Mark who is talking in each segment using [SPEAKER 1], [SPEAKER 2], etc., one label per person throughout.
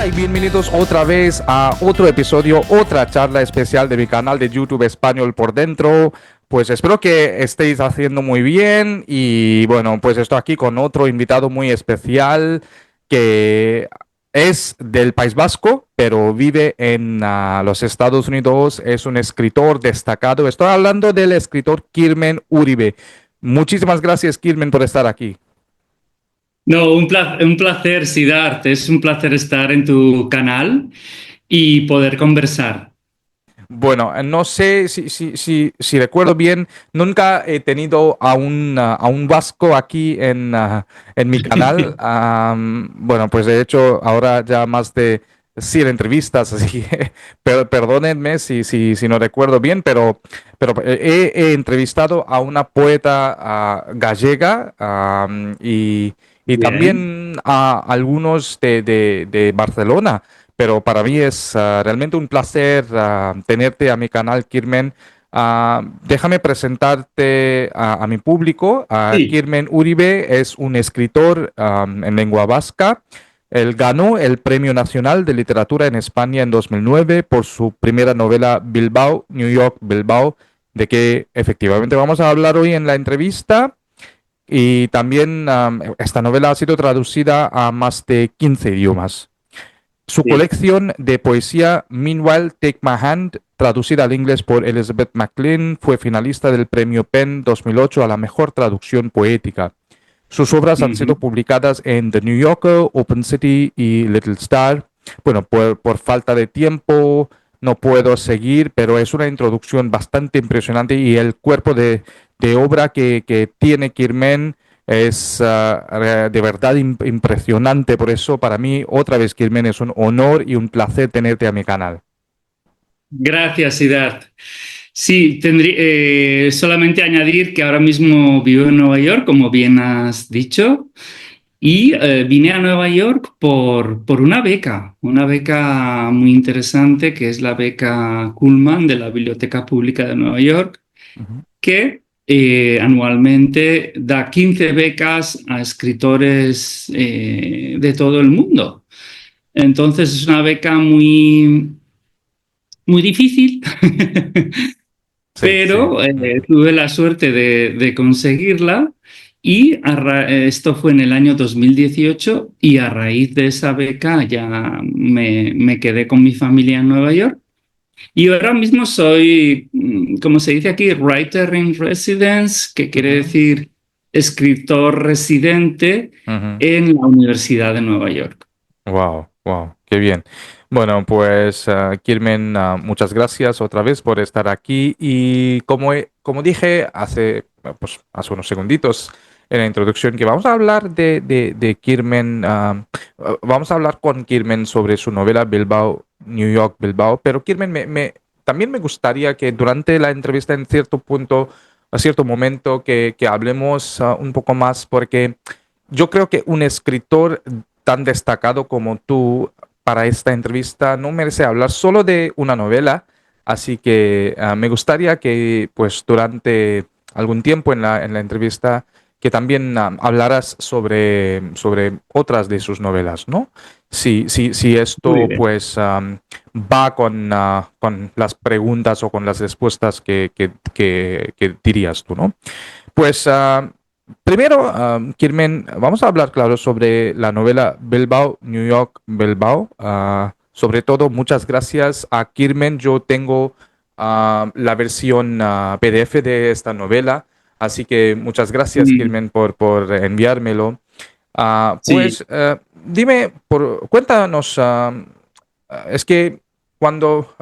[SPEAKER 1] Hola y bienvenidos otra vez a otro episodio, otra charla especial de mi canal de YouTube Español por Dentro. Pues espero que estéis haciendo muy bien y bueno, pues estoy aquí con otro invitado muy especial que es del País Vasco, pero vive en los Estados Unidos. Es un escritor destacado. Estoy hablando del escritor Kirmen Uribe. Muchísimas gracias, Kirmen, por estar aquí.
[SPEAKER 2] No, un placer, Siddharth. Es un placer estar en tu canal y poder conversar.
[SPEAKER 1] Bueno, no sé si recuerdo bien, nunca he tenido a un vasco aquí en mi canal. Bueno, pues de hecho ahora ya más de 100 entrevistas, así que perdónenme si no recuerdo bien, pero he entrevistado a una poeta gallega y
[SPEAKER 2] Bien.
[SPEAKER 1] también a algunos de Barcelona. Pero para mí es realmente un placer tenerte a mi canal, Kirmen. Déjame presentarte a mi público.
[SPEAKER 2] Sí.
[SPEAKER 1] Kirmen Uribe es un escritor en lengua vasca. Él ganó el Premio Nacional de Literatura en España en 2009 por su primera novela Bilbao, New York, Bilbao, de que efectivamente vamos a hablar hoy en la entrevista. Y también esta novela ha sido traducida a más de 15 idiomas. Su
[SPEAKER 2] Sí.
[SPEAKER 1] colección de poesía Meanwhile Take My Hand, traducida al inglés por Elizabeth MacLean, fue finalista del Premio PEN 2008 a la mejor traducción poética. Sus obras han sido
[SPEAKER 2] Ujú.
[SPEAKER 1] publicadas en The New Yorker, Open City y Little Star. Bueno, por falta de tiempo no puedo seguir, pero es una introducción bastante impresionante y el cuerpo de obra que tiene Kirmen es de verdad impresionante. Por eso, para mí, otra vez, Kirmen, es un honor y un placer tenerte a mi canal.
[SPEAKER 2] Gracias, Siddharth. Sí, solamente añadir que ahora mismo vivo en Nueva York, como bien has dicho, y vine a Nueva York por una beca muy interesante, que es la beca Cullman de la Biblioteca Pública de Nueva York,
[SPEAKER 1] Ujú.
[SPEAKER 2] que anualmente da 15 becas a escritores de todo el mundo. Entonces es una beca muy difícil,
[SPEAKER 1] Sí, sí.
[SPEAKER 2] pero
[SPEAKER 1] Ujú.
[SPEAKER 2] tuve la suerte de conseguirla y esto fue en el año 2018 y a raíz de esa beca ya me quedé con mi familia en Nueva York. Y ahora mismo soy, como se dice aquí, writer in residence, que quiere
[SPEAKER 1] Ujú.
[SPEAKER 2] decir escritor residente
[SPEAKER 1] Ujú.
[SPEAKER 2] en la Universidad de Nueva York.
[SPEAKER 1] Wow, wow, qué bien. Bueno, pues Kirmen, muchas gracias otra vez por estar aquí. Y como dije pues, hace unos segunditos en la introducción, que vamos a hablar de Kirmen, vamos a hablar con Kirmen sobre su novela Bilbao, New York, Bilbao. Pero Kirmen, también me gustaría que durante la entrevista, en cierto punto, a cierto momento, que hablemos un poco más, porque yo creo que un escritor tan destacado como tú para esta entrevista no merece hablar solo de una novela, así que me gustaría que pues durante algún tiempo en la entrevista que también hablaras sobre otras de sus novelas, ¿no? Si
[SPEAKER 2] Muy
[SPEAKER 1] esto
[SPEAKER 2] bien.
[SPEAKER 1] pues va con las preguntas o con las respuestas que dirías tú, ¿no? Pues primero, Kirmen, vamos a hablar, claro, sobre la novela Bilbao, New York, Bilbao. Sobre todo, muchas gracias a Kirmen. Yo tengo la versión PDF de esta novela, así que muchas gracias,
[SPEAKER 2] Mm,
[SPEAKER 1] Kirmen, por enviármelo.
[SPEAKER 2] sí.
[SPEAKER 1] Dime, cuéntanos, es que cuando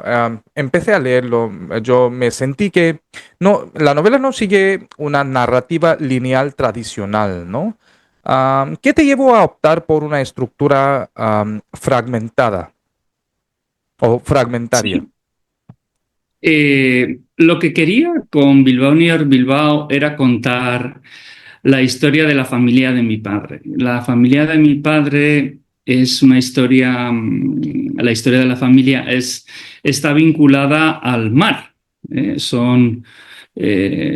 [SPEAKER 1] empecé a leerlo, yo me sentí que no, la novela no sigue una narrativa lineal tradicional, ¿no? ¿Qué te llevó a optar por una estructura fragmentada o fragmentaria?
[SPEAKER 2] Sí. Lo que quería con Bilbao New York Bilbao era contar la historia de la familia de mi padre. La familia de mi padre es una historia, la historia de la familia está vinculada al mar.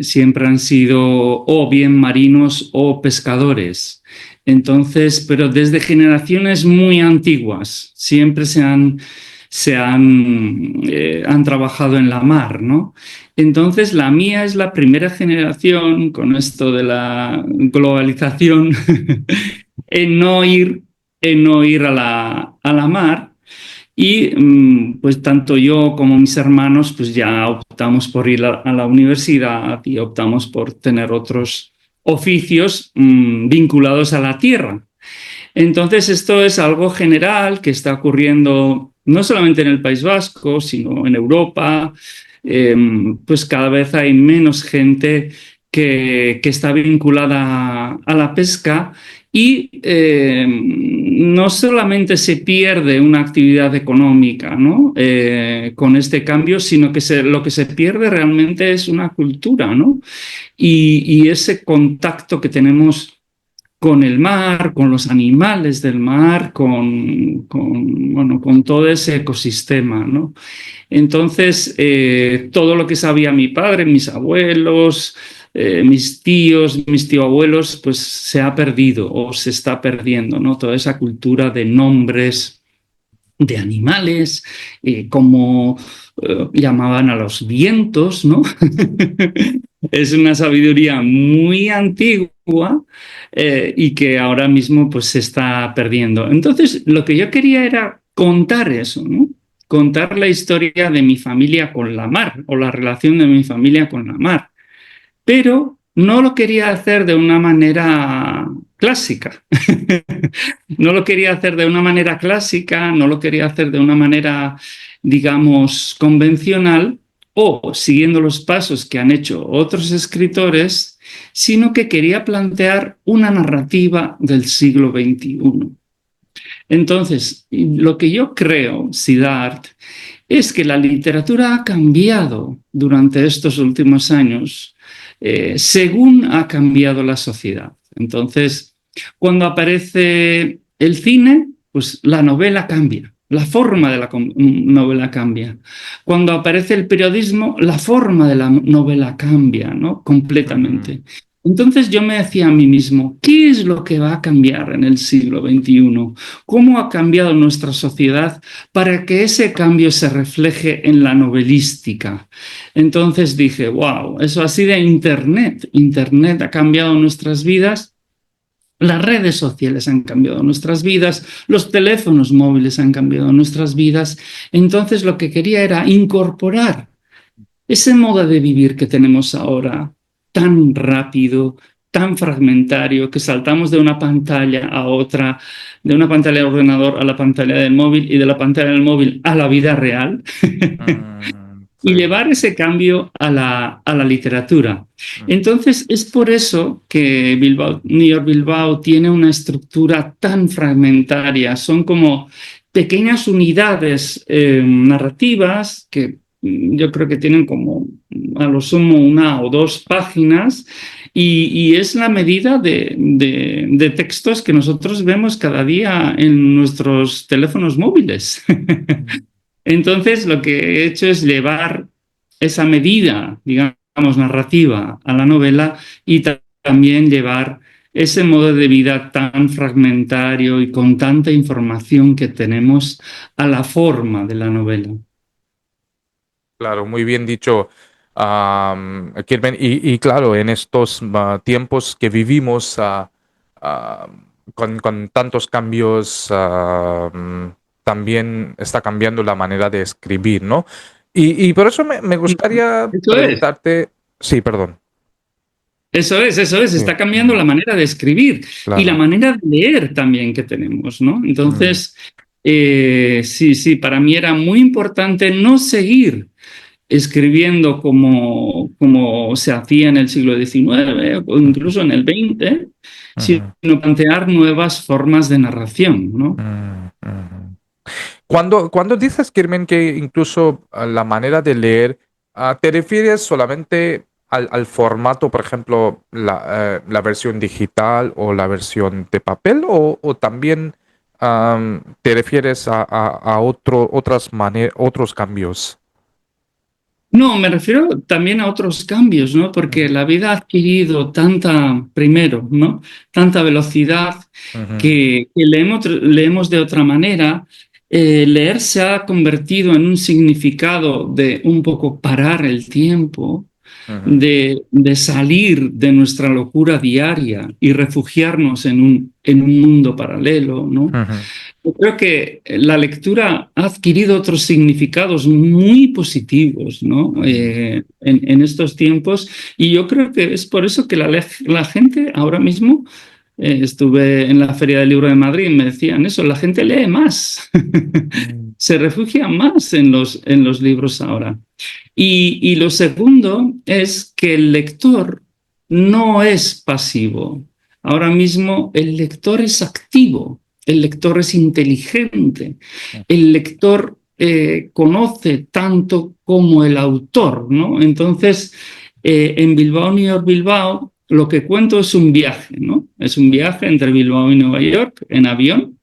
[SPEAKER 2] Siempre han sido o bien marinos o pescadores. Entonces, pero desde generaciones muy antiguas, siempre han trabajado en la mar, ¿no? Entonces, la mía es la primera generación con esto de la globalización en no ir, en no ir a la mar. Y pues tanto yo como mis hermanos pues ya optamos por ir a la universidad y optamos por tener otros oficios vinculados a la tierra. Entonces esto es algo general que está ocurriendo no solamente en el País Vasco, sino en Europa. Pues cada vez hay menos gente que está vinculada a la pesca y no solamente se pierde una actividad económica, ¿no? Con este cambio, sino que lo que se pierde realmente es una cultura, ¿no? Y ese contacto que tenemos con el mar, con los animales del mar, bueno, con todo ese ecosistema, ¿no? Entonces, todo lo que sabía mi padre, mis abuelos, mis tíos, mis tío-abuelos, pues se ha perdido o se está perdiendo, ¿no? Toda esa cultura de nombres de animales, como llamaban a los vientos, ¿no? Es una sabiduría muy antigua y que ahora mismo pues se está perdiendo. Entonces, lo que yo quería era contar eso, ¿no? Contar la historia de mi familia con la mar o la relación de mi familia con la mar, pero no lo quería hacer de una manera clásica. No lo quería hacer de una manera clásica, no lo quería hacer de una manera, digamos, convencional o siguiendo los pasos que han hecho otros escritores, sino que quería plantear una narrativa del siglo XXI. Entonces, lo que yo creo, Siddharth, es que la literatura ha cambiado durante estos últimos años según ha cambiado la sociedad. Entonces, cuando aparece el cine, pues la novela cambia, la forma de la novela cambia. Cuando aparece el periodismo, la forma de la novela cambia, ¿no?
[SPEAKER 1] Ujú.
[SPEAKER 2] Completamente. Entonces yo me decía a mí mismo, ¿qué es lo que va a cambiar en el siglo XXI? ¿Cómo ha cambiado nuestra sociedad para que ese cambio se refleje en la novelística? Entonces dije, wow, eso así de Internet. Internet ha cambiado nuestras vidas, las redes sociales han cambiado nuestras vidas, los teléfonos móviles han cambiado nuestras vidas. Entonces lo que quería era incorporar ese modo de vivir que tenemos ahora, tan rápido, tan fragmentario, que saltamos de una pantalla a otra, de una pantalla de ordenador a la pantalla del móvil y de la pantalla del móvil a la vida real,
[SPEAKER 1] Sí.
[SPEAKER 2] y llevar ese cambio a la literatura.
[SPEAKER 1] Mm.
[SPEAKER 2] Entonces, es por eso que Bilbao, New York Bilbao tiene una estructura tan fragmentaria. Son como pequeñas unidades narrativas que yo creo que tienen como a lo sumo una o dos páginas y es la medida de textos que nosotros vemos cada día en nuestros teléfonos móviles. Entonces, lo que he hecho es llevar esa medida, digamos, narrativa a la novela y también llevar ese modo de vida tan fragmentario y con tanta información que tenemos a la forma de la novela.
[SPEAKER 1] Claro, muy bien dicho, Kirben. Y claro, en estos tiempos que vivimos ah, con tantos cambios, también está cambiando la manera de escribir, ¿no? Y por eso me gustaría
[SPEAKER 2] Eso es.
[SPEAKER 1] preguntarte, sí, perdón,
[SPEAKER 2] Eso es,
[SPEAKER 1] sí,
[SPEAKER 2] está cambiando la manera de escribir y la
[SPEAKER 1] claro.
[SPEAKER 2] manera de leer también que tenemos, ¿no?
[SPEAKER 1] Mm,
[SPEAKER 2] Entonces, sí, sí, para mí era muy importante no seguir escribiendo como se hacía en el siglo XIX o
[SPEAKER 1] ujú,
[SPEAKER 2] incluso en el XX,
[SPEAKER 1] ujú,
[SPEAKER 2] sino plantear nuevas formas de narración, ¿no?
[SPEAKER 1] ujú. Cuando dices, Kirmen, que incluso la manera de leer, ¿te refieres solamente al formato, por ejemplo, la versión digital o la versión de papel, o también te refieres a otros cambios?
[SPEAKER 2] No, me refiero también a otros cambios, ¿no? Porque
[SPEAKER 1] Ujú,
[SPEAKER 2] la vida ha adquirido primero, ¿no? Tanta velocidad
[SPEAKER 1] ujú,
[SPEAKER 2] que leemos de otra manera. Leer se ha convertido en un significado de un poco parar el tiempo,
[SPEAKER 1] ujú,
[SPEAKER 2] de salir de nuestra locura diaria y refugiarnos en un mundo paralelo, ¿no?
[SPEAKER 1] ujú,
[SPEAKER 2] Yo creo que la lectura ha adquirido otros significados muy positivos, ¿no?
[SPEAKER 1] ujú,
[SPEAKER 2] En estos tiempos, y yo creo que es por eso que la gente ahora mismo, estuve en la Feria del Libro de Madrid y me decían eso, la gente lee más,
[SPEAKER 1] mm,
[SPEAKER 2] se refugia más en los libros ahora. Y lo segundo es que el lector no es pasivo. Ahora mismo el lector es activo, el lector es inteligente, el lector conoce tanto como el autor, ¿no? Entonces, en Bilbao, New York, Bilbao, lo que cuento es un viaje, ¿no? Es un viaje entre Bilbao y Nueva York en avión.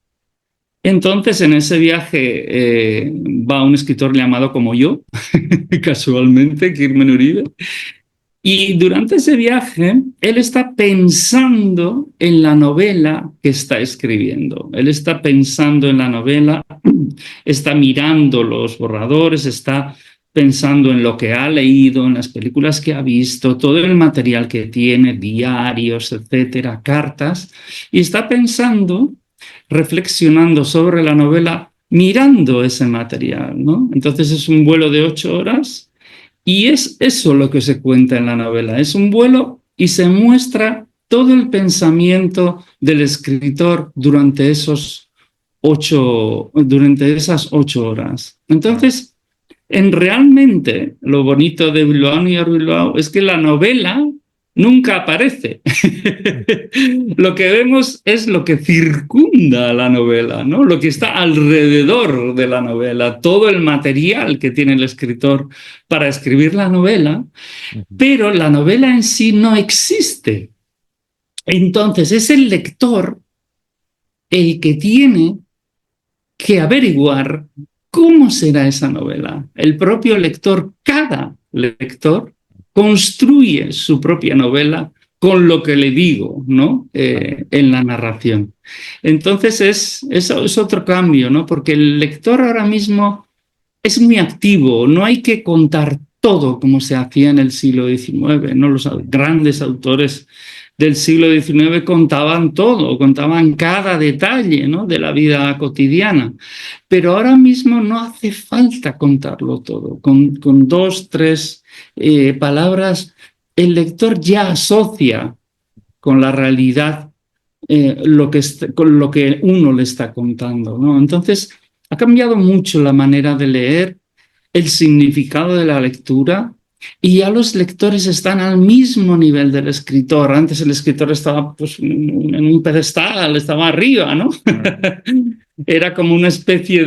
[SPEAKER 2] Entonces, en ese viaje va un escritor llamado como yo, casualmente, Kirmen Uribe, y durante ese viaje él está pensando en la novela que está escribiendo. Él está pensando en la novela, está mirando los borradores, está pensando en lo que ha leído, en las películas que ha visto, todo el material que tiene, diarios, etcétera, cartas, y está pensando, reflexionando sobre la novela, mirando ese material, ¿no? Entonces es un vuelo de 8 horas y es eso lo que se cuenta en la novela. Es un vuelo y se muestra todo el pensamiento del escritor durante esas 8 horas.
[SPEAKER 1] mm.
[SPEAKER 2] Entonces, realmente lo bonito de Bilbao y Bilbao es que la novela nunca aparece. Lo que vemos es lo que circunda la novela, ¿no? Lo que está alrededor de la novela, todo el material que tiene el escritor para escribir la novela,
[SPEAKER 1] Ujú.
[SPEAKER 2] pero la novela en sí no existe. Entonces es el lector el que tiene que averiguar cómo será esa novela. El propio lector, cada lector, construye su propia novela con lo que le digo, ¿no? En la narración. Entonces eso es otro cambio, ¿no? Porque el lector ahora mismo es muy activo, no hay que contar todo como se hacía en el siglo XIX, ¿no? Los grandes autores del siglo XIX contaban todo, contaban cada detalle, ¿no? De la vida cotidiana. Pero ahora mismo no hace falta contarlo todo. Con dos, tres palabras, el lector ya asocia con la realidad con lo que uno le está contando, ¿no? Entonces, ha cambiado mucho la manera de leer, el significado de la lectura, y ya los lectores están al mismo nivel del escritor. Antes el escritor estaba pues, en un pedestal, estaba arriba, ¿no?
[SPEAKER 1] Ujú,
[SPEAKER 2] Era como una especie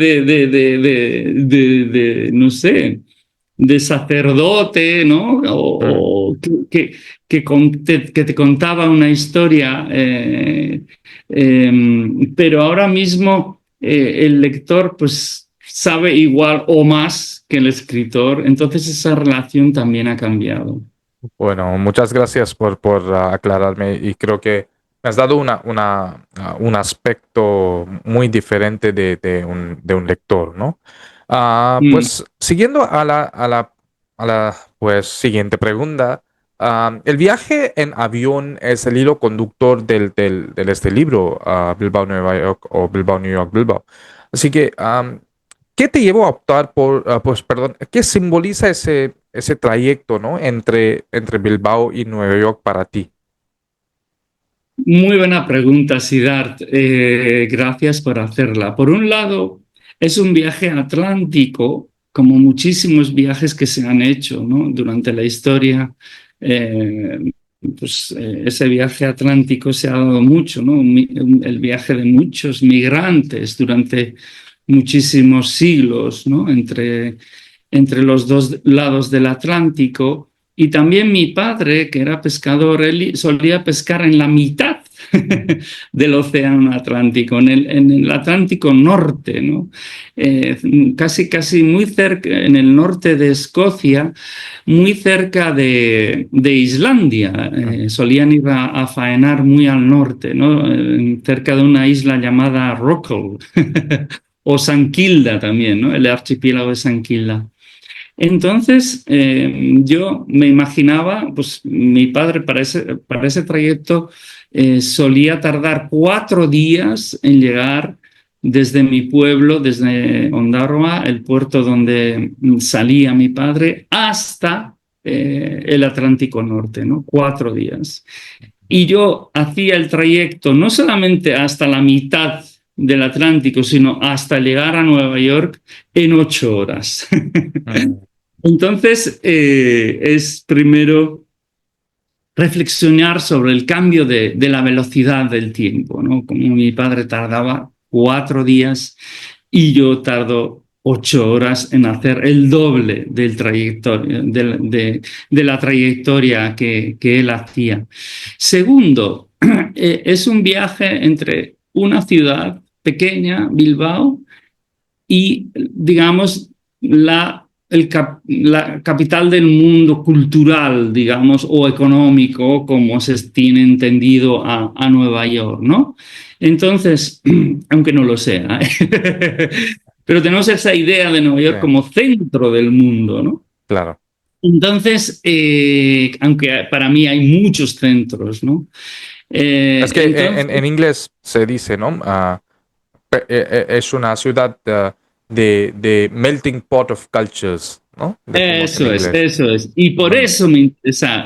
[SPEAKER 2] no sé, de sacerdote, ¿no?
[SPEAKER 1] ujú.
[SPEAKER 2] Que te contaba una historia, pero ahora mismo el lector pues sabe igual o más que el escritor, entonces esa relación también ha cambiado.
[SPEAKER 1] Bueno, muchas gracias por aclararme y creo que me has dado un aspecto muy diferente de un lector, ¿no?
[SPEAKER 2] Mm.
[SPEAKER 1] Pues siguiendo a la pues, siguiente pregunta, ¿el viaje en avión es el hilo conductor del este libro, Bilbao, Nueva York o Bilbao, New York, Bilbao? Así que, ¿qué te llevó a optar pues, perdón, qué simboliza ese trayecto, ¿no? Entre Bilbao y Nueva York para ti.
[SPEAKER 2] Muy buena pregunta, Siddharth. Gracias por hacerla. Por un lado, es un viaje atlántico, como muchísimos viajes que se han hecho, ¿no? Durante la historia. Eh, ese viaje atlántico se ha dado mucho, ¿no? El viaje de muchos migrantes durante muchísimos siglos, ¿no? Entre los dos lados del Atlántico. Y también mi padre, que era pescador, él solía pescar en la mitad del Océano Atlántico, en el Atlántico Norte, ¿no? Casi muy cerca, en el norte de Escocia, muy cerca de Islandia. Solían ir a faenar muy al norte, ¿no? Cerca de una isla llamada Rockall, o San Kilda también, ¿no? El archipiélago de San Kilda. Entonces, yo me imaginaba, pues mi padre para ese trayecto solía tardar 4 días en llegar desde mi pueblo, desde Ondarroa, el puerto donde salía mi padre, hasta el Atlántico Norte, ¿no? 4 días. Y yo hacía el trayecto no solamente hasta la mitad del Atlántico, sino hasta llegar a Nueva York en 8 horas.
[SPEAKER 1] Mm.
[SPEAKER 2] Entonces, es primero reflexionar sobre el cambio de la velocidad del tiempo, ¿no? Como mi padre tardaba 4 días y yo tardo 8 horas en hacer el doble del de la trayectoria que él hacía. Segundo, es un viaje entre una ciudad pequeña, Bilbao, y, digamos, la capital del mundo cultural, digamos, o económico, como se tiene entendido a Nueva York, ¿no? Entonces, aunque no lo sea, ¿eh? Pero tenemos esa idea de Nueva
[SPEAKER 1] Sí,
[SPEAKER 2] York como centro del mundo, ¿no?
[SPEAKER 1] claro.
[SPEAKER 2] Entonces, aunque para mí hay muchos centros, ¿no?
[SPEAKER 1] Es que
[SPEAKER 2] Entonces,
[SPEAKER 1] en inglés se dice, ¿no? Es una ciudad de melting pot of cultures, ¿no? Decimos en
[SPEAKER 2] eso es,
[SPEAKER 1] inglés.
[SPEAKER 2] eso es. Y por
[SPEAKER 1] Mm,
[SPEAKER 2] eso me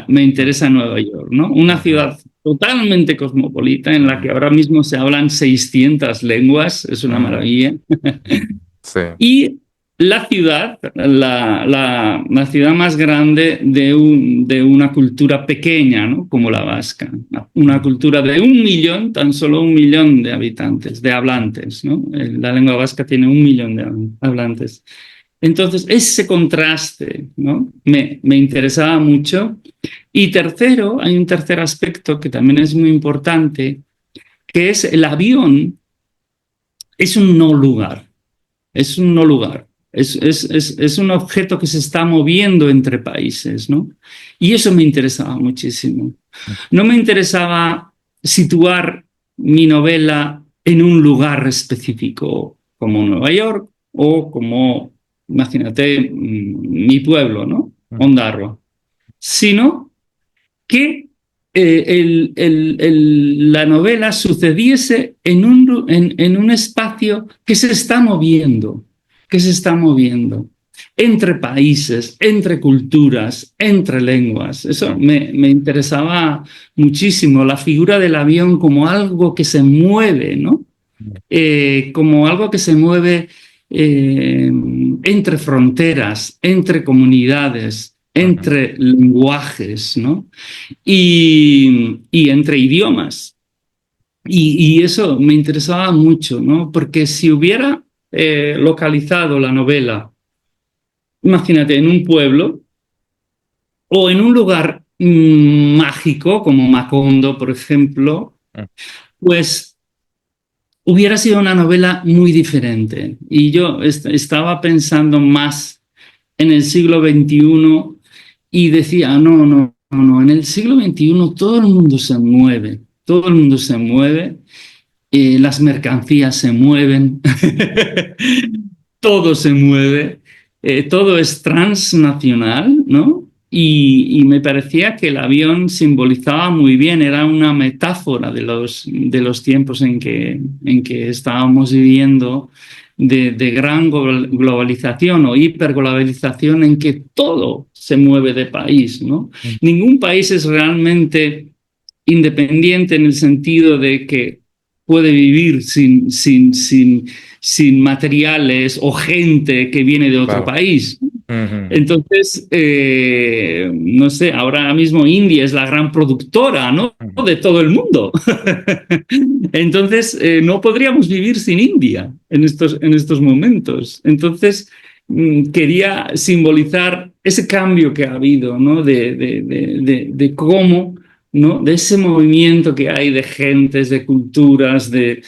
[SPEAKER 1] mm,
[SPEAKER 2] interesa Nueva York, ¿no? Una
[SPEAKER 1] ujú,
[SPEAKER 2] ciudad totalmente cosmopolita en la
[SPEAKER 1] ujú,
[SPEAKER 2] que ahora mismo se hablan 600 lenguas, es una
[SPEAKER 1] ujú.
[SPEAKER 2] maravilla.
[SPEAKER 1] Sí.
[SPEAKER 2] Y la ciudad, la ciudad más grande de una cultura pequeña, ¿no? Como la vasca. Una
[SPEAKER 1] Mm,
[SPEAKER 2] cultura de 1 millón, tan solo 1 millón de habitantes, de hablantes, ¿no? La lengua vasca tiene 1 millón de hablantes. Entonces, ese contraste, ¿no? Me interesaba mucho. Y tercero, hay un tercer aspecto que también es muy importante, que es el avión es un no lugar, es un no lugar. Es un objeto que se está moviendo entre países, ¿no? Y eso me interesaba muchísimo. No me interesaba situar mi novela en un lugar específico, como Nueva York o como, imagínate, mi pueblo, ¿no?
[SPEAKER 1] mm,
[SPEAKER 2] Ondarroa, sino que la novela sucediese en un espacio que se está moviendo entre países, entre culturas, entre lenguas. Eso
[SPEAKER 1] mm,
[SPEAKER 2] me interesaba muchísimo, la figura del avión como algo que se mueve, ¿no?
[SPEAKER 1] mm,
[SPEAKER 2] Como algo que se mueve entre fronteras, entre comunidades,
[SPEAKER 1] ujú.
[SPEAKER 2] entre lenguajes, ¿no? Y entre idiomas. Y eso me interesaba mucho, ¿no? Porque si hubiera localizado la novela, imagínate, en un pueblo o en un lugar mágico, como Macondo, por ejemplo,
[SPEAKER 1] Mm.
[SPEAKER 2] pues hubiera sido una novela muy diferente. Y yo estaba pensando más en el siglo XXI y decía, no, no, no, no, en el siglo XXI todo el mundo se mueve, todo el mundo se mueve, las mercancías se mueven, todo se mueve, todo es transnacional, ¿no? Y me parecía que el avión simbolizaba muy bien, era una metáfora de los tiempos en que estábamos viviendo, de gran globalización o hiperglobalización en que todo se mueve de país, ¿no?
[SPEAKER 1] Mm.
[SPEAKER 2] Ningún país es realmente independiente en el sentido de que puede vivir sin materiales o gente que viene de otro
[SPEAKER 1] Claro.
[SPEAKER 2] país.
[SPEAKER 1] Ujú.
[SPEAKER 2] Entonces, no sé, ahora mismo India es la gran productora, ¿no?
[SPEAKER 1] Ujú.
[SPEAKER 2] De todo el mundo. Entonces, no podríamos vivir sin India en estos momentos. Entonces, quería simbolizar ese cambio que ha habido, ¿no? De cómo ¿no? De ese movimiento que hay de gentes, de culturas, de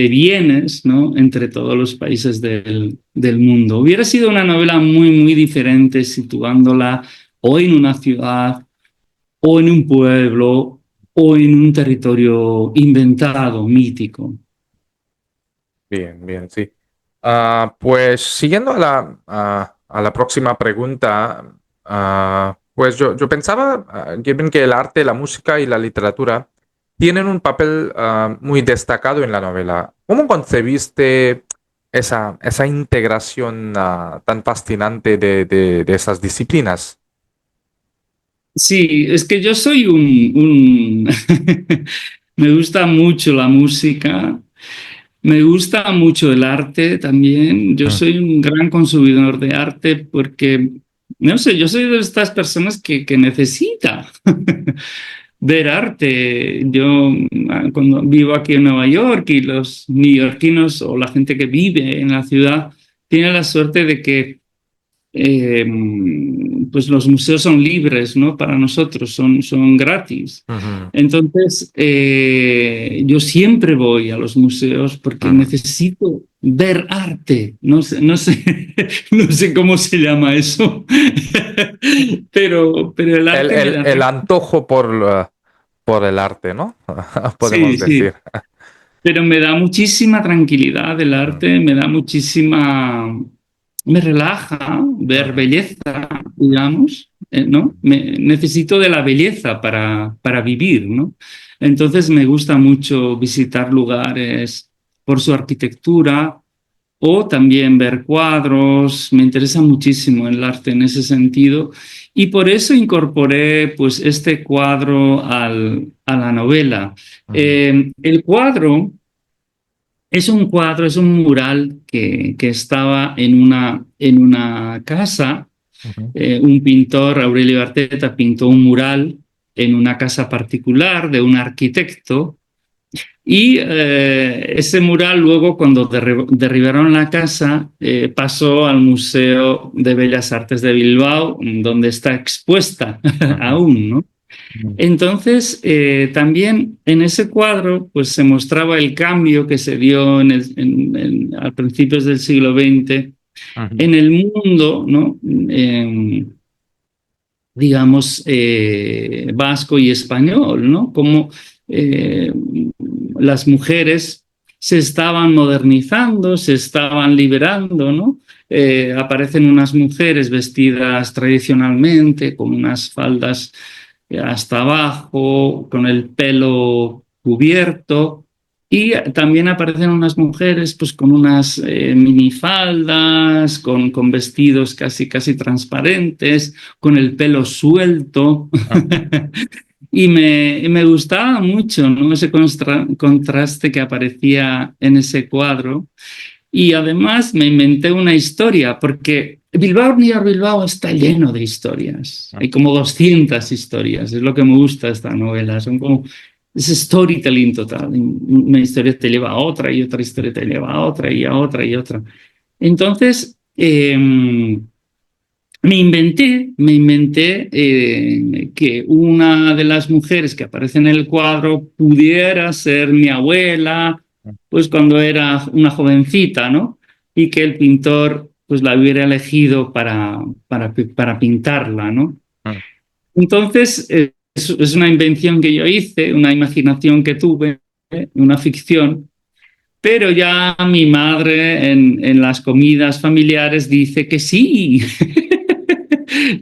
[SPEAKER 2] bienes, ¿no? Entre todos los países del mundo. Hubiera sido una novela muy, muy diferente situándola o en una ciudad, o en un pueblo, o en un territorio inventado, mítico.
[SPEAKER 1] Bien, bien, sí. Pues siguiendo a la próxima pregunta, pues yo pensaba, Given, que el arte, la música y la literatura tienen un papel muy destacado en la novela. ¿Cómo concebiste esa integración tan fascinante de esas disciplinas?
[SPEAKER 2] Sí, es que yo soy me gusta mucho la música, me gusta mucho el arte también. Yo
[SPEAKER 1] Mm,
[SPEAKER 2] soy un gran consumidor de arte porque, no sé, yo soy de estas personas que necesita ver arte. Yo cuando vivo aquí en Nueva York y los neoyorquinos o la gente que vive en la ciudad tiene la suerte de que eh, pues los museos son libres, ¿no? Para nosotros, son gratis.
[SPEAKER 1] ujú,
[SPEAKER 2] Entonces, yo siempre voy a los museos porque
[SPEAKER 1] ujú.
[SPEAKER 2] necesito ver arte. No sé cómo se llama eso, pero el arte me da
[SPEAKER 1] El antojo por el arte, ¿no?
[SPEAKER 2] sí,
[SPEAKER 1] Podemos decir.
[SPEAKER 2] sí. Pero me da muchísima tranquilidad el
[SPEAKER 1] Mm,
[SPEAKER 2] arte, me da muchísima, me relaja ver
[SPEAKER 1] ujú,
[SPEAKER 2] belleza, digamos, ¿no? Necesito de la belleza para vivir, ¿no? Entonces me gusta mucho visitar lugares por su arquitectura o también ver cuadros. Me interesa muchísimo el arte en ese sentido y por eso incorporé pues este cuadro a la novela.
[SPEAKER 1] ujú,
[SPEAKER 2] El cuadro es un cuadro, es un mural que estaba en una casa.
[SPEAKER 1] ujú.
[SPEAKER 2] Un pintor, Aurelio Arteta, pintó un mural en una casa particular de un arquitecto y ese mural luego cuando derribaron la casa pasó al Museo de Bellas Artes de Bilbao, donde está expuesta
[SPEAKER 1] Ujú,
[SPEAKER 2] aún, ¿no?
[SPEAKER 1] ujú,
[SPEAKER 2] Entonces, también en ese cuadro, pues se mostraba el cambio que se dio a principios del siglo XX
[SPEAKER 1] ujú,
[SPEAKER 2] en el mundo, ¿no? Digamos, vasco y español, ¿no? Como eh, las mujeres se estaban modernizando, se estaban liberando, ¿no? Aparecen unas mujeres vestidas tradicionalmente, con unas faldas hasta abajo, con el pelo cubierto, y también aparecen unas mujeres pues con unas minifaldas, con vestidos casi, casi transparentes, con el pelo suelto.
[SPEAKER 1] ujú.
[SPEAKER 2] Me gustaba mucho, ¿no? Ese contraste que aparecía en ese cuadro. Y además me inventé una historia, porque Bilbao Near Bilbao está lleno de historias. Hay como 200 historias, es lo que me gusta de esta novela. Son como, es storytelling total. Una historia te lleva a otra y otra historia te lleva a otra y a otra y otra. Entonces, me inventé que una de las mujeres que aparece en el cuadro pudiera ser mi abuela, pues cuando era una jovencita, ¿no? Y que el pintor pues la hubiera elegido para pintarla, ¿no?
[SPEAKER 1] Ujú.
[SPEAKER 2] Entonces, es una invención que yo hice, una imaginación que tuve, una ficción, pero ya mi madre en las comidas familiares dice que sí,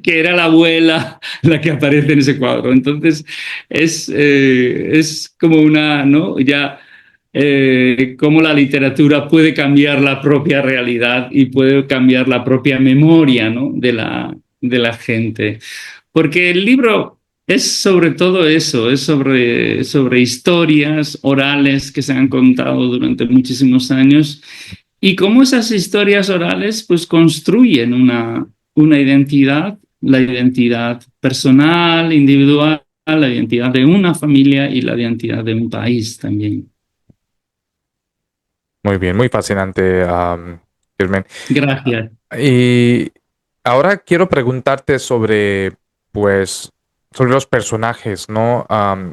[SPEAKER 2] que era la abuela la que aparece en ese cuadro. Entonces es como una, ¿no? Ya cómo la literatura puede cambiar la propia realidad y puede cambiar la propia memoria, ¿no? De la gente. Porque el libro es sobre todo eso, es sobre historias orales que se han contado durante muchísimos años y cómo esas historias orales pues construyen una identidad, la identidad personal, individual, la identidad de una familia y la identidad de un país también.
[SPEAKER 1] Muy bien, muy fascinante, Carmen.
[SPEAKER 2] Gracias.
[SPEAKER 1] Y ahora quiero preguntarte sobre, pues, sobre los personajes, ¿no?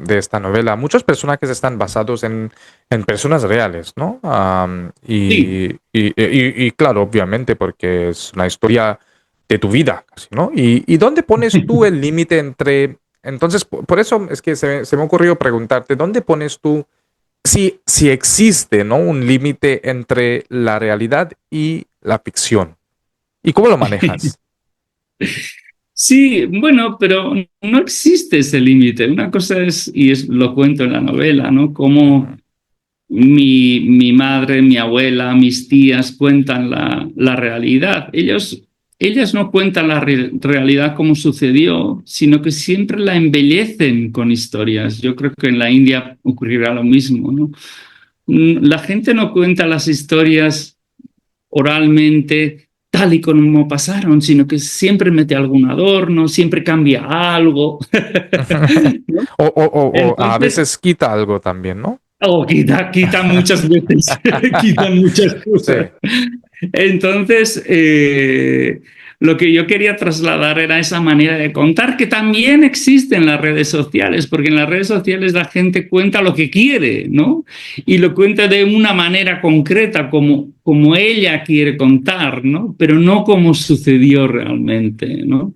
[SPEAKER 1] De esta novela. Muchos personajes están basados en personas reales, ¿no?
[SPEAKER 2] Sí.
[SPEAKER 1] Y claro, obviamente, porque es una historia de tu vida, casi, ¿no? ¿Y dónde pones tú el límite entre... Entonces, por eso es que se me ocurrió preguntarte, ¿dónde pones tú, si existe, ¿no? Un límite entre la realidad y la ficción? ¿Y cómo lo manejas?
[SPEAKER 2] Sí, bueno, pero no existe ese límite. Una cosa es, y es, lo cuento en la novela, ¿no? Cómo mi madre, mi abuela, mis tías cuentan la realidad. Ellas no cuentan la realidad como sucedió, sino que siempre la embellecen con historias. Yo creo que en la India ocurrirá lo mismo, ¿no? La gente no cuenta las historias oralmente tal y como pasaron, sino que siempre mete algún adorno, siempre cambia algo. ¿No?
[SPEAKER 1] O a
[SPEAKER 2] Entonces,
[SPEAKER 1] veces quita algo también, ¿no?
[SPEAKER 2] quita muchas veces, quitan muchas
[SPEAKER 1] Sí.
[SPEAKER 2] cosas. Entonces, lo que yo quería trasladar era esa manera de contar que también existe en las redes sociales, porque en las redes sociales la gente cuenta lo que quiere, ¿no? Y lo cuenta de una manera concreta, como ella quiere contar, ¿no? Pero no como sucedió realmente, ¿no?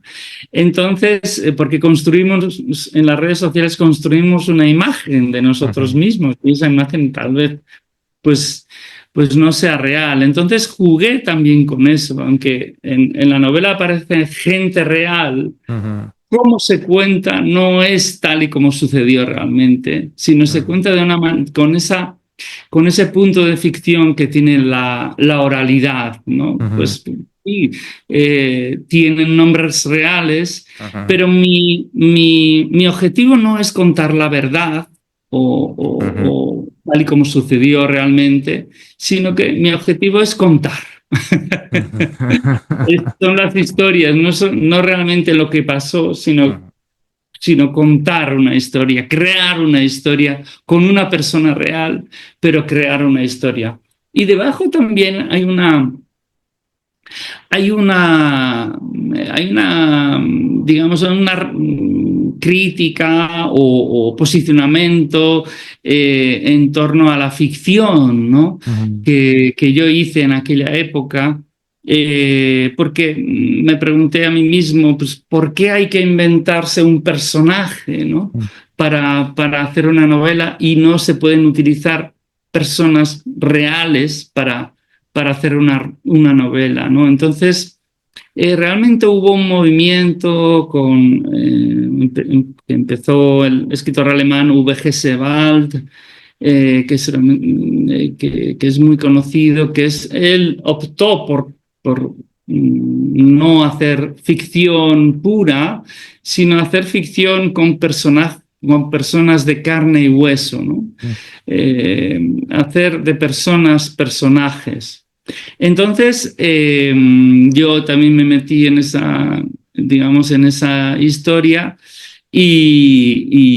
[SPEAKER 2] Entonces, porque construimos, en las redes sociales construimos una imagen de nosotros
[SPEAKER 1] Ujú,
[SPEAKER 2] mismos, y esa imagen tal vez pues, pues no sea real. Entonces jugué también con eso, aunque en la novela aparece gente real,
[SPEAKER 1] ujú,
[SPEAKER 2] cómo se cuenta no es tal y como sucedió realmente, sino se
[SPEAKER 1] ujú,
[SPEAKER 2] cuenta de una con ese punto de ficción que tiene la oralidad, ¿no?
[SPEAKER 1] ujú,
[SPEAKER 2] Pues sí, tienen nombres reales,
[SPEAKER 1] ujú,
[SPEAKER 2] pero mi objetivo no es contar la verdad
[SPEAKER 1] ujú,
[SPEAKER 2] o tal y como sucedió realmente, sino que mi objetivo es contar.
[SPEAKER 1] ujú,
[SPEAKER 2] Son las historias, no realmente lo que pasó,
[SPEAKER 1] ujú,
[SPEAKER 2] sino contar una historia, crear una historia con una persona real, pero crear una historia. Y debajo también hay una, hay una, digamos, una crítica o posicionamiento en torno a la ficción, ¿no?
[SPEAKER 1] ujú,
[SPEAKER 2] Que yo hice en aquella época, porque me pregunté a mí mismo, pues, ¿por qué hay que inventarse un personaje, ¿no? Para hacer una novela y no se pueden utilizar personas reales para hacer una novela, ¿no? Entonces, realmente hubo un movimiento que empezó el escritor alemán V.G. Sebald, que es muy conocido, él optó por no hacer ficción pura, sino hacer ficción con personas de carne y hueso, ¿no? Hacer de personas personajes. Entonces, yo también me metí en esa, digamos, en esa historia y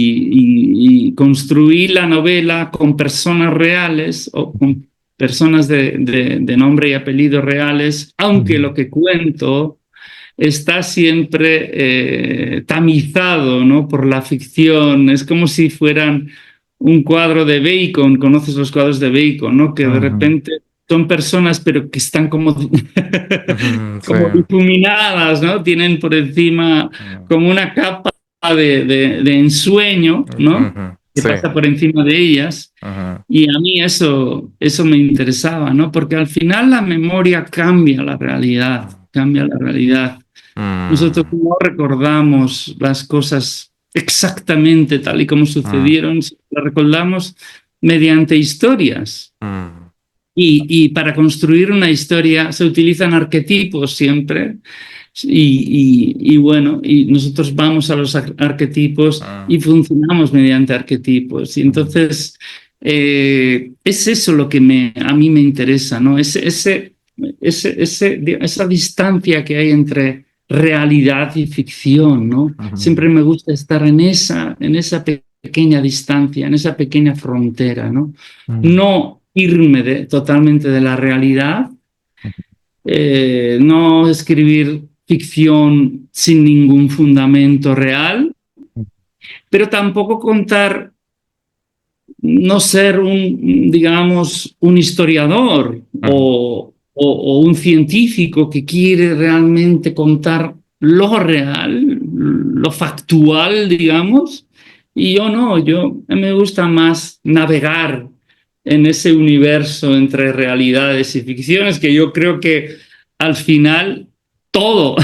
[SPEAKER 2] construí la novela con personas reales o con personas de nombre y apellido reales, aunque
[SPEAKER 1] ujú.
[SPEAKER 2] lo que cuento está siempre tamizado, ¿no? Por la ficción. Es como si fueran un cuadro de Bacon, conoces los cuadros de Bacon, ¿no? Que de
[SPEAKER 1] Ujú,
[SPEAKER 2] repente son personas, pero que están como,
[SPEAKER 1] ujú, sí.
[SPEAKER 2] como difuminadas, ¿no? Tienen por encima
[SPEAKER 1] Ujú,
[SPEAKER 2] como una capa de ensueño, ¿no?
[SPEAKER 1] ujú,
[SPEAKER 2] Que
[SPEAKER 1] sí.
[SPEAKER 2] pasa por encima de ellas.
[SPEAKER 1] Ujú,
[SPEAKER 2] Y a mí eso me interesaba, ¿no? Porque al final la memoria cambia la realidad. Nosotros
[SPEAKER 1] mm,
[SPEAKER 2] no recordamos las cosas exactamente tal y como
[SPEAKER 1] mm,
[SPEAKER 2] sucedieron, las recordamos mediante historias.
[SPEAKER 1] mm,
[SPEAKER 2] Y para construir una historia se utilizan arquetipos siempre. Y bueno, y nosotros vamos a los arquetipos y
[SPEAKER 1] mm,
[SPEAKER 2] funcionamos mediante arquetipos. Y
[SPEAKER 1] mm,
[SPEAKER 2] entonces es eso lo que a mí me interesa, ¿no? Esa distancia que hay entre realidad y ficción, ¿no?
[SPEAKER 1] ujú,
[SPEAKER 2] Siempre me gusta estar en esa pequeña distancia, en esa pequeña frontera, ¿no?
[SPEAKER 1] mm,
[SPEAKER 2] No irme totalmente de la realidad, no escribir ficción sin ningún fundamento real, pero tampoco contar, no ser digamos, un historiador
[SPEAKER 1] ujú,
[SPEAKER 2] o un científico que quiere realmente contar lo real, lo factual, digamos. Y yo no, yo me gusta más navegar en ese universo entre realidades y ficciones, que yo creo que al final todo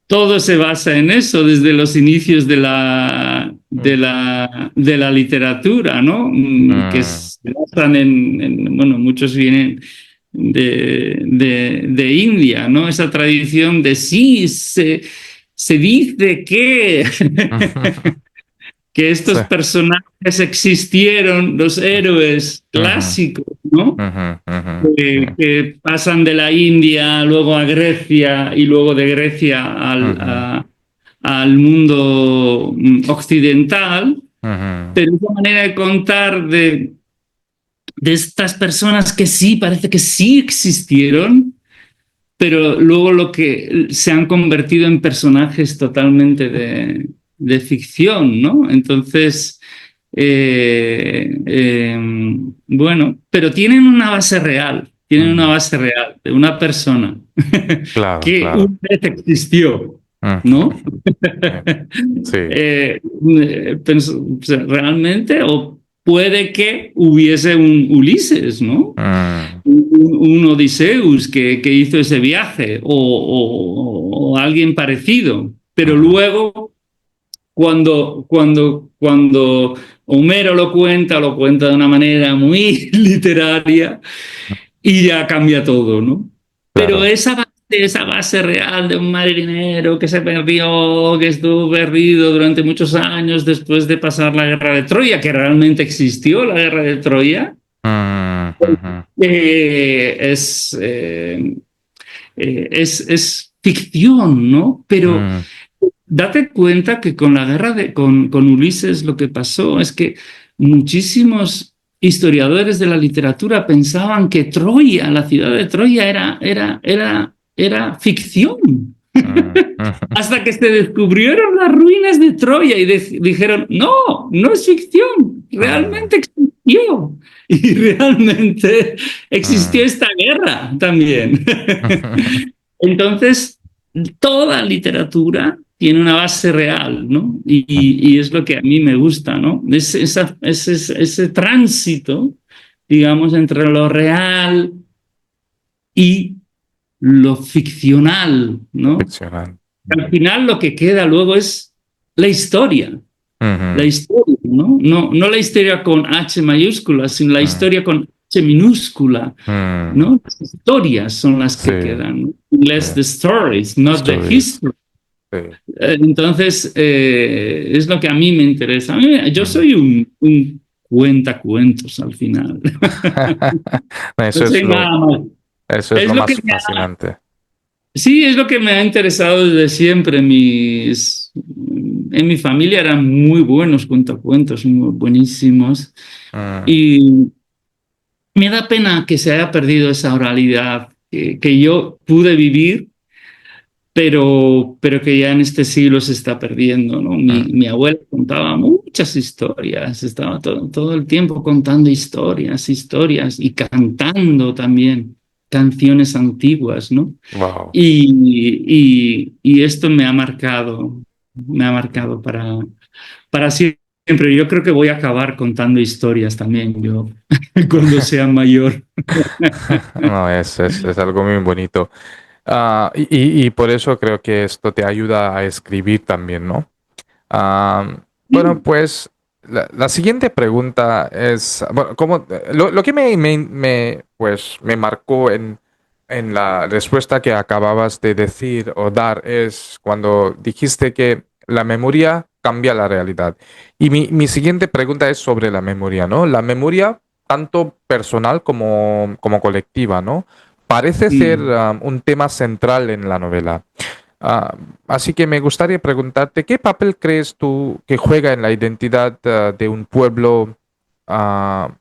[SPEAKER 2] todo se basa en eso desde los inicios de la literatura, ¿no? Que
[SPEAKER 1] mm,
[SPEAKER 2] se basan bueno, muchos vienen de India, ¿no? Esa tradición de sí, se dice que que
[SPEAKER 1] sí,
[SPEAKER 2] estos personajes existieron, los héroes
[SPEAKER 1] ujú,
[SPEAKER 2] clásicos, ¿no?
[SPEAKER 1] ujú, ujú, sí,
[SPEAKER 2] Que pasan de la India luego a Grecia y luego de Grecia
[SPEAKER 1] ujú,
[SPEAKER 2] al mundo occidental,
[SPEAKER 1] ujú,
[SPEAKER 2] pero esa manera de contar de estas personas que sí, parece que sí existieron, pero luego lo que se han convertido en personajes totalmente de ficción, ¿no? Entonces, bueno, pero tienen una
[SPEAKER 1] ujú.
[SPEAKER 2] base real de una persona
[SPEAKER 1] Claro,
[SPEAKER 2] que una
[SPEAKER 1] claro.
[SPEAKER 2] vez existió,
[SPEAKER 1] Ujú,
[SPEAKER 2] ¿no?
[SPEAKER 1] sí.
[SPEAKER 2] O sea, realmente, o puede que hubiese un Ulises, ¿no?
[SPEAKER 1] Mm,
[SPEAKER 2] Un Odiseus que hizo ese viaje o alguien parecido. Pero
[SPEAKER 1] ujú,
[SPEAKER 2] luego, cuando Homero lo cuenta de una manera muy literaria y ya cambia todo, ¿no? Pero
[SPEAKER 1] claro.
[SPEAKER 2] esa base real de un marinero que se perdió, que estuvo perdido durante muchos años después de pasar la guerra de Troya, que realmente existió la guerra de Troya,
[SPEAKER 1] Mm, ujú,
[SPEAKER 2] es ficción, ¿no? Pero
[SPEAKER 1] mm,
[SPEAKER 2] date cuenta que con la guerra con Ulises lo que pasó es que muchísimos historiadores de la literatura pensaban que Troya, la ciudad de Troya, era ficción.
[SPEAKER 1] mm, ujú,
[SPEAKER 2] Hasta que se descubrieron las ruinas de Troya y dijeron, no, no es ficción,
[SPEAKER 1] mm,
[SPEAKER 2] realmente existió. Y realmente existió
[SPEAKER 1] mm,
[SPEAKER 2] esta guerra también. Entonces, toda literatura tiene una base real, ¿no? Y es lo que a mí me gusta, ¿no? Ese tránsito, digamos, entre lo real y lo ficcional, ¿no?
[SPEAKER 1] ficcional.
[SPEAKER 2] Al final lo que queda luego es la historia, la
[SPEAKER 1] Ujú,
[SPEAKER 2] historia, ¿no? No la historia con H mayúscula, sino la
[SPEAKER 1] mm,
[SPEAKER 2] historia con H minúscula,
[SPEAKER 1] mm,
[SPEAKER 2] ¿no? Las historias son las
[SPEAKER 1] sí,
[SPEAKER 2] que quedan, ¿no? Less
[SPEAKER 1] sí.
[SPEAKER 2] the stories, not the
[SPEAKER 1] Stories.
[SPEAKER 2] history.
[SPEAKER 1] Sí.
[SPEAKER 2] Entonces, es lo que a mí me interesa. Yo
[SPEAKER 1] Mm.
[SPEAKER 2] soy un cuentacuentos al final. No
[SPEAKER 1] Eso es
[SPEAKER 2] soy nada más.
[SPEAKER 1] eso es
[SPEAKER 2] Es
[SPEAKER 1] lo
[SPEAKER 2] lo que
[SPEAKER 1] más fascinante.
[SPEAKER 2] sí, es lo que me ha interesado desde siempre. En mi familia eran muy buenos cuentacuentos, muy buenísimos.
[SPEAKER 1] Mm,
[SPEAKER 2] Y me da pena que se haya perdido esa oralidad que yo pude vivir, pero que ya en este siglo se está perdiendo, ¿no?
[SPEAKER 1] mm,
[SPEAKER 2] Mi abuela contaba muchas historias, estaba todo el tiempo contando historias, historias y cantando también canciones antiguas, ¿no?
[SPEAKER 1] wow.
[SPEAKER 2] Y esto me ha marcado para siempre. Yo creo que voy a acabar contando historias también, yo, cuando sea mayor.
[SPEAKER 1] No, es algo muy bonito. Y por eso creo que esto te ayuda a escribir también, ¿no? Ah, bueno,
[SPEAKER 2] Sí,
[SPEAKER 1] pues la siguiente pregunta es, bueno, lo que pues, me marcó en la respuesta que acababas de decir o dar es cuando dijiste que la memoria cambia la realidad. Y mi siguiente pregunta es sobre la memoria, ¿no? La memoria, tanto personal como colectiva, ¿no? Parece ser
[SPEAKER 2] mm.
[SPEAKER 1] un tema central en la novela. Ah, Así que me gustaría preguntarte, ¿qué papel crees tú que juega en la identidad de un pueblo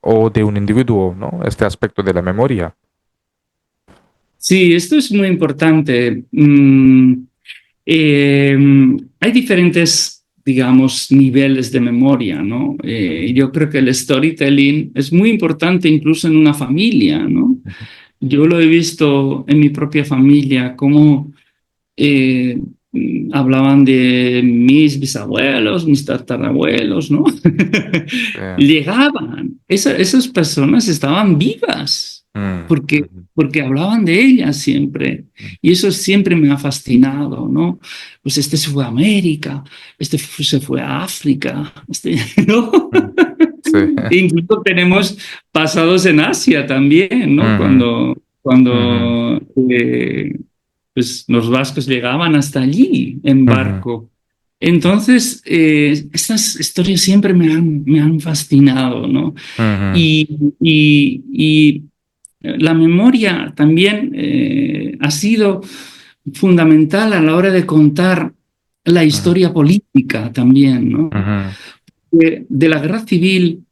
[SPEAKER 1] o de un individuo, ¿no? Este aspecto de la memoria.
[SPEAKER 2] Sí, esto es muy importante. Eh, hay diferentes, digamos, niveles de memoria, ¿no? Yo creo que el storytelling es muy importante incluso en una familia, ¿no?
[SPEAKER 1] Ujú.
[SPEAKER 2] Yo lo he visto en mi propia familia, cómo eh, hablaban de mis bisabuelos, mis tatarabuelos, ¿no?
[SPEAKER 1] Sí.
[SPEAKER 2] Llegaban, esas personas estaban vivas
[SPEAKER 1] Mm,
[SPEAKER 2] porque,
[SPEAKER 1] ujú,
[SPEAKER 2] porque hablaban de ellas siempre.
[SPEAKER 1] mm.
[SPEAKER 2] Y eso siempre me ha fascinado, ¿no? Pues este se fue a América, se fue a África, ¿no?
[SPEAKER 1] Mm. Sí.
[SPEAKER 2] Incluso tenemos pasados en Asia también, ¿no?
[SPEAKER 1] Ujú, ujú,
[SPEAKER 2] Cuando pues los vascos llegaban hasta allí en
[SPEAKER 1] ujú,
[SPEAKER 2] barco. Entonces, estas historias siempre me han fascinado, ¿no?
[SPEAKER 1] ujú,
[SPEAKER 2] Y la memoria también ha sido fundamental a la hora de contar la
[SPEAKER 1] ujú,
[SPEAKER 2] historia política también, ¿no?
[SPEAKER 1] ujú,
[SPEAKER 2] De la guerra civil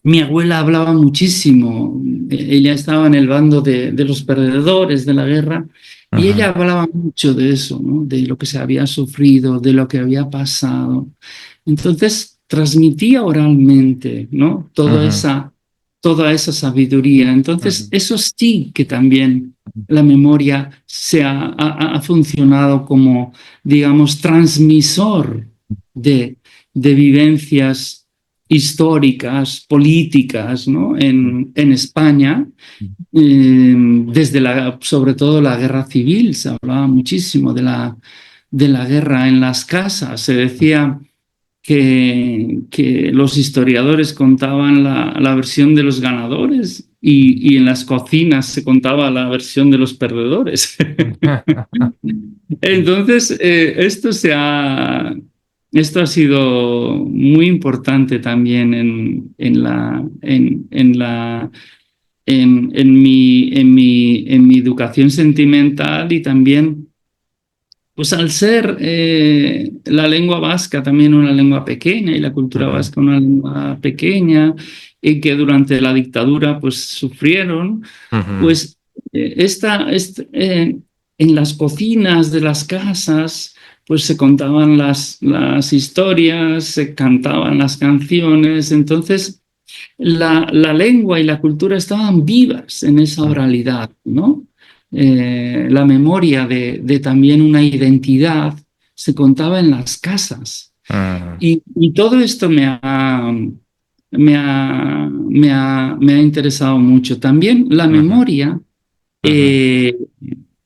[SPEAKER 2] mi abuela hablaba muchísimo, ella estaba en el bando de los perdedores de la guerra y
[SPEAKER 1] ujú,
[SPEAKER 2] ella hablaba mucho de eso, ¿no? De lo que se había sufrido, de lo que había pasado. Entonces transmitía oralmente, ¿no?
[SPEAKER 1] ujú,
[SPEAKER 2] Toda esa sabiduría. Entonces
[SPEAKER 1] ujú,
[SPEAKER 2] eso sí que también la memoria ha funcionado como, digamos, transmisor de, de vivencias históricas, políticas, ¿no? En España, desde sobre todo la guerra civil, se hablaba muchísimo de la guerra en las casas, se decía que los historiadores contaban la versión de los ganadores y en las cocinas se contaba la versión de los perdedores. Entonces, esto ha sido muy importante también en mi educación sentimental y también, pues al ser la lengua vasca también una lengua pequeña y la cultura
[SPEAKER 1] ujú,
[SPEAKER 2] vasca una lengua pequeña y que durante la dictadura pues sufrieron,
[SPEAKER 1] ujú,
[SPEAKER 2] pues en las cocinas de las casas, pues se contaban las historias, se cantaban las canciones, entonces la lengua y la cultura estaban vivas en esa
[SPEAKER 1] ujú,
[SPEAKER 2] oralidad, ¿no? La memoria de también una identidad se contaba en las casas.
[SPEAKER 1] ujú,
[SPEAKER 2] Y todo esto me ha interesado mucho. También
[SPEAKER 1] ujú, ujú,
[SPEAKER 2] eh,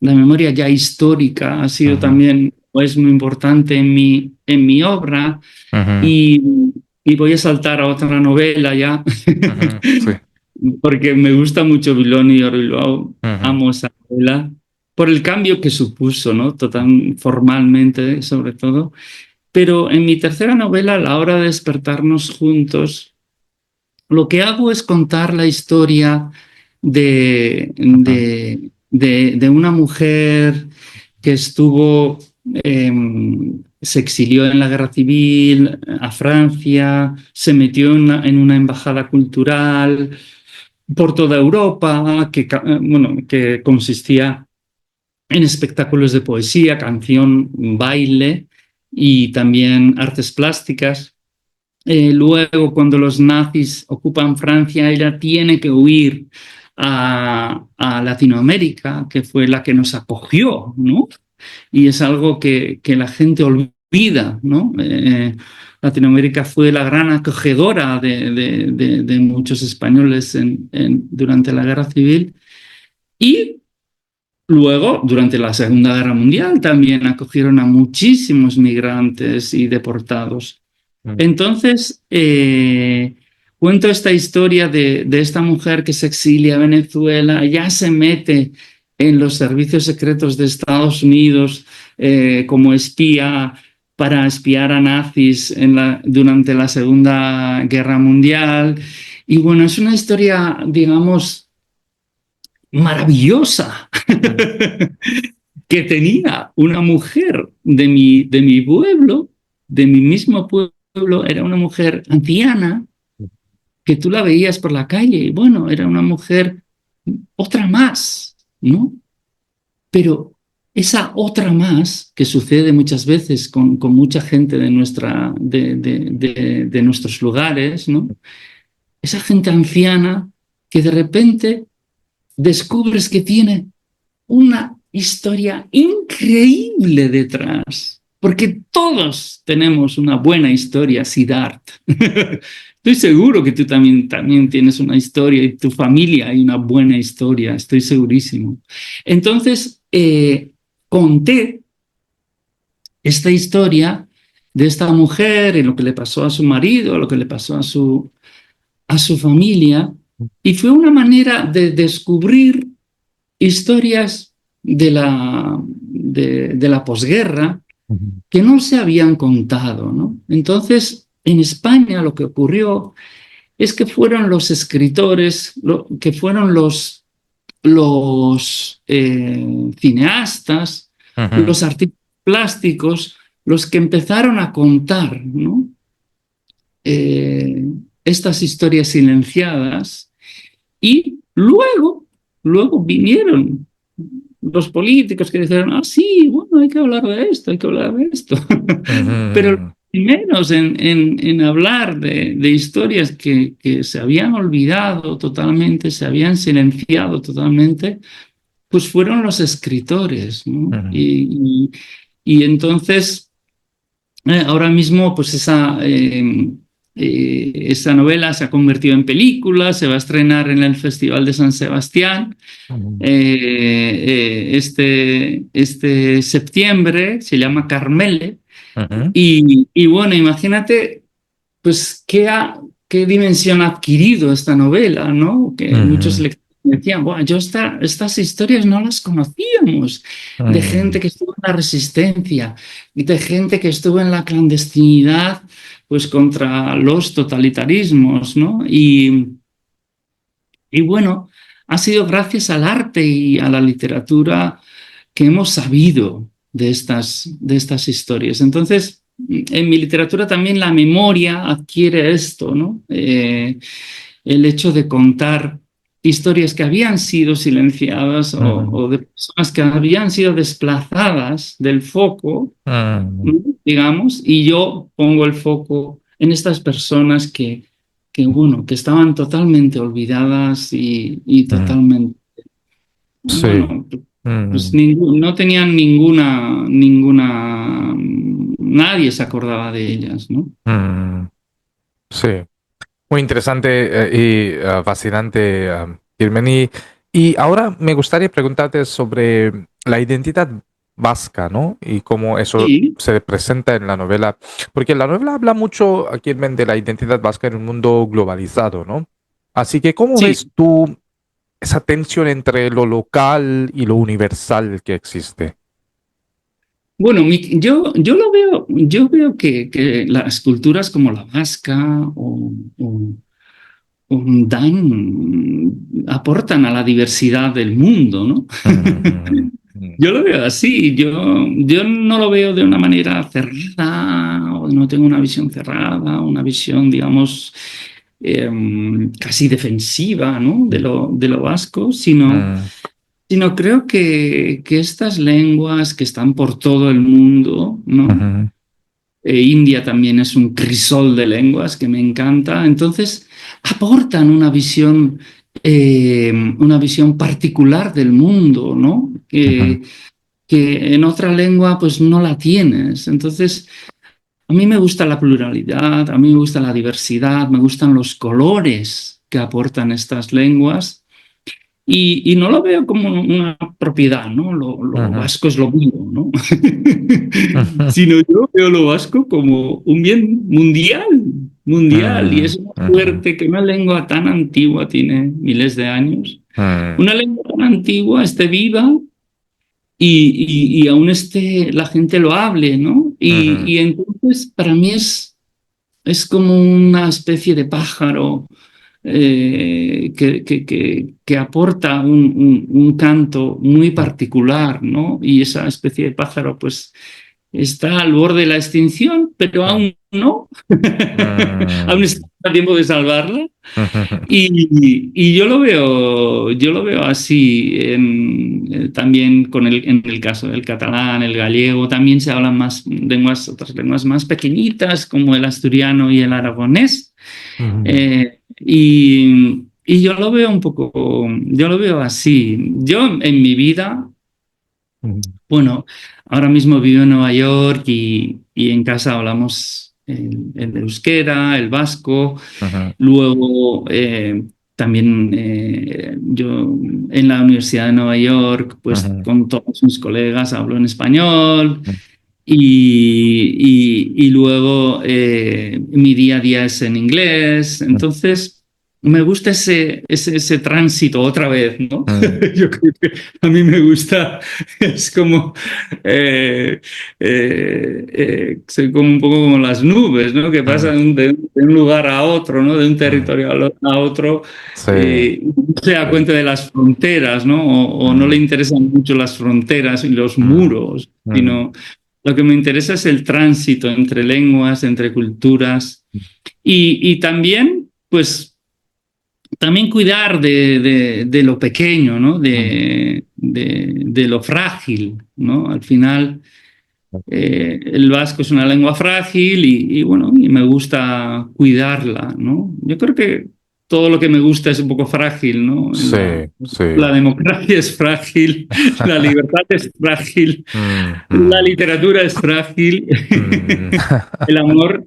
[SPEAKER 2] la memoria ya histórica ha sido
[SPEAKER 1] ujú,
[SPEAKER 2] también, es muy importante en mi obra
[SPEAKER 1] ujú,
[SPEAKER 2] y, y voy a saltar a otra novela ya,
[SPEAKER 1] ujú. Sí.
[SPEAKER 2] porque me gusta mucho Bilón y Bilbao,
[SPEAKER 1] Ujú,
[SPEAKER 2] amo esa novela, por el cambio que supuso, ¿no? Total, formalmente, sobre todo. Pero en mi tercera novela, A la hora de despertarnos juntos, lo que hago es contar la historia
[SPEAKER 1] ujú,
[SPEAKER 2] de una mujer que se exilió en la guerra civil a Francia, se metió en una embajada cultural por toda Europa, bueno, que consistía en espectáculos de poesía, canción, baile y también artes plásticas. Luego, cuando los nazis ocupan Francia, ella tiene que huir a Latinoamérica, que fue la que nos acogió, ¿no? Y es algo que la gente olvida, ¿no? Latinoamérica fue la gran acogedora de muchos españoles durante la Guerra Civil y luego, durante la Segunda Guerra Mundial, también acogieron a muchísimos migrantes y deportados.
[SPEAKER 1] ujú,
[SPEAKER 2] Entonces, cuento esta historia de esta mujer que se exilia a Venezuela, ya se mete en los servicios secretos de Estados Unidos como espía para espiar a nazis durante la Segunda Guerra Mundial. Y bueno, es una historia, digamos, maravillosa
[SPEAKER 1] ujú,
[SPEAKER 2] que tenía una mujer de mi pueblo, de mi mismo pueblo, era una mujer anciana que tú la veías por la calle y bueno, era una mujer, otra más, ¿no? Pero esa otra más que sucede muchas veces con mucha gente de nuestros lugares, ¿no? Esa gente anciana que de repente descubres que tiene una historia increíble detrás, porque todos tenemos una buena historia, Siddharth. Estoy seguro que tú también tienes una historia y tu familia hay una buena historia, estoy segurísimo. Entonces, conté esta historia de esta mujer y lo que le pasó a su marido, lo que le pasó a su familia, y fue una manera de descubrir historias de la posguerra
[SPEAKER 1] Ujú.
[SPEAKER 2] que no se habían contado, ¿no? Entonces, en España lo que ocurrió es que fueron los escritores, que fueron los cineastas,
[SPEAKER 1] Ujú.
[SPEAKER 2] los artistas plásticos, los que empezaron a contar, ¿no? Eh, estas historias silenciadas y luego vinieron los políticos que dijeron, ah, sí, bueno, hay que hablar de esto, hay que hablar de esto. Pero los
[SPEAKER 1] Ujú.
[SPEAKER 2] primeros en hablar de historias que se habían olvidado totalmente, se habían silenciado totalmente, pues fueron los escritores, ¿no?
[SPEAKER 1] Ujú.
[SPEAKER 2] Y entonces, ahora mismo, pues esa novela se ha convertido en película, se va a estrenar en el Festival de San Sebastián
[SPEAKER 1] Ujú.
[SPEAKER 2] este septiembre, se llama Carmele,
[SPEAKER 1] Ujú.
[SPEAKER 2] y bueno, imagínate pues qué dimensión ha adquirido esta novela, ¿no? Que muchos
[SPEAKER 1] Ujú.
[SPEAKER 2] lectores decían, bueno, estas historias no las conocíamos, de
[SPEAKER 1] Ujú.
[SPEAKER 2] gente que estuvo en la resistencia, de gente que estuvo en la clandestinidad, pues contra los totalitarismos, ¿no? Y bueno, ha sido gracias al arte y a la literatura que hemos sabido de estas historias. Entonces, en mi literatura también la memoria adquiere esto, ¿no? El hecho de contar historias que habían sido silenciadas
[SPEAKER 1] Ujú.
[SPEAKER 2] o de personas que habían sido desplazadas del foco,
[SPEAKER 1] Ujú.
[SPEAKER 2] ¿no? Digamos, y yo pongo el foco en estas personas bueno, que estaban totalmente olvidadas y
[SPEAKER 1] Ujú.
[SPEAKER 2] totalmente,
[SPEAKER 1] Sí.
[SPEAKER 2] bueno, pues
[SPEAKER 1] Ujú.
[SPEAKER 2] no tenían nadie se acordaba de ellas, ¿no?
[SPEAKER 1] Ujú. Sí. Muy interesante fascinante, Kirmen. Y ahora me gustaría preguntarte sobre la identidad vasca, ¿no? Y cómo eso
[SPEAKER 2] Sí,
[SPEAKER 1] se presenta en la novela. Porque la novela habla mucho, Kirmen, de la identidad vasca en un mundo globalizado, ¿no? Así que, ¿cómo
[SPEAKER 2] sí.
[SPEAKER 1] ves tú esa tensión entre lo local y lo universal que existe?
[SPEAKER 2] Bueno, yo lo veo, yo veo que las culturas como la vasca o aportan a la diversidad del mundo, ¿no?
[SPEAKER 1] Ujú. Ujú.
[SPEAKER 2] Yo lo veo así, yo no lo veo de una manera cerrada, o no tengo una visión cerrada, una visión, digamos, casi defensiva, ¿no? De lo vasco, sino creo que estas lenguas que están por todo el mundo, ¿no?
[SPEAKER 1] Ujú.
[SPEAKER 2] India también es un crisol de lenguas que me encanta. Entonces, aportan una visión particular del mundo, ¿no?
[SPEAKER 1] Ujú.
[SPEAKER 2] Que en otra lengua pues no la tienes. Entonces, a mí me gusta la pluralidad, a mí me gusta la diversidad, me gustan los colores que aportan estas lenguas. Y no lo veo como una propiedad, ¿no? Lo
[SPEAKER 1] Ujú.
[SPEAKER 2] vasco es lo mío, ¿no?
[SPEAKER 1] Ujú.
[SPEAKER 2] Sino yo veo lo vasco como un bien mundial, y es una
[SPEAKER 1] Ujú.
[SPEAKER 2] suerte que una lengua tan antigua, tiene miles de años,
[SPEAKER 1] Ujú.
[SPEAKER 2] una lengua tan antigua esté viva y aún esté, la gente lo hable, ¿no?
[SPEAKER 1] Ujú.
[SPEAKER 2] Y entonces para mí es como una especie de pájaro que aporta un canto muy particular, ¿no? Y esa especie de pájaro, pues está al borde de la extinción, pero
[SPEAKER 1] mm,
[SPEAKER 2] aún no. Aún
[SPEAKER 1] mm,
[SPEAKER 2] está a tiempo de salvarla.
[SPEAKER 1] mm,
[SPEAKER 2] Y yo lo veo así también en el caso del catalán, el gallego, también se hablan más lenguas, otras lenguas más pequeñitas como el asturiano y el aragonés.
[SPEAKER 1] mm,
[SPEAKER 2] Y yo lo veo un poco, yo lo veo así. Yo en mi vida,
[SPEAKER 1] mm,
[SPEAKER 2] bueno, ahora mismo vivo en Nueva York y en casa hablamos el euskera, el vasco.
[SPEAKER 1] mm,
[SPEAKER 2] Luego, también yo en la Universidad de Nueva York, pues
[SPEAKER 1] mm,
[SPEAKER 2] con todos mis colegas hablo en español
[SPEAKER 1] mm,
[SPEAKER 2] y luego mi día a día es en inglés.
[SPEAKER 1] mm,
[SPEAKER 2] Entonces, me gusta ese tránsito otra vez, ¿no?
[SPEAKER 1] mm,
[SPEAKER 2] Yo creo que a mí me gusta, es como, eh, soy como un poco como las nubes, ¿no? Que
[SPEAKER 1] mm,
[SPEAKER 2] pasan de un lugar a otro, ¿no? De un
[SPEAKER 1] mm.
[SPEAKER 2] territorio a otro,
[SPEAKER 1] Sí,
[SPEAKER 2] no se da
[SPEAKER 1] sí.
[SPEAKER 2] cuenta de las fronteras, ¿no? O no le
[SPEAKER 1] Mm,
[SPEAKER 2] interesan mucho las fronteras y los
[SPEAKER 1] mm,
[SPEAKER 2] muros,
[SPEAKER 1] mm,
[SPEAKER 2] sino lo que me interesa es el tránsito entre lenguas, entre culturas y también, pues, también cuidar de lo pequeño, ¿no?
[SPEAKER 1] mm,
[SPEAKER 2] De lo frágil, ¿no? Al final, el vasco es una lengua frágil bueno, y me gusta cuidarla, ¿no? Yo creo que todo lo que me gusta es un poco frágil, ¿no?
[SPEAKER 1] sí, sí.
[SPEAKER 2] La democracia es frágil, la libertad es frágil,
[SPEAKER 1] Mm,
[SPEAKER 2] la
[SPEAKER 1] mm,
[SPEAKER 2] literatura es frágil,
[SPEAKER 1] mm.
[SPEAKER 2] el amor.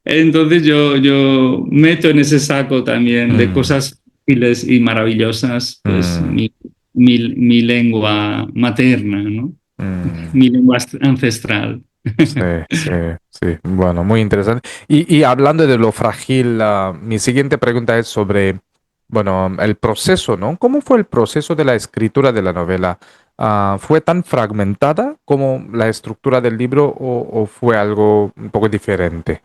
[SPEAKER 2] Entonces yo meto en ese saco también de
[SPEAKER 1] Mm,
[SPEAKER 2] cosas frágiles y maravillosas, pues
[SPEAKER 1] mm,
[SPEAKER 2] mi lengua materna, ¿no?
[SPEAKER 1] mm.
[SPEAKER 2] Mi lengua ancestral.
[SPEAKER 1] Sí, sí, sí. Bueno, muy interesante. Y hablando de lo frágil, mi siguiente pregunta es sobre, bueno, el proceso, ¿no? ¿Cómo fue el proceso de la escritura de la novela? ¿Fue tan fragmentada como la estructura del libro o fue algo un poco diferente?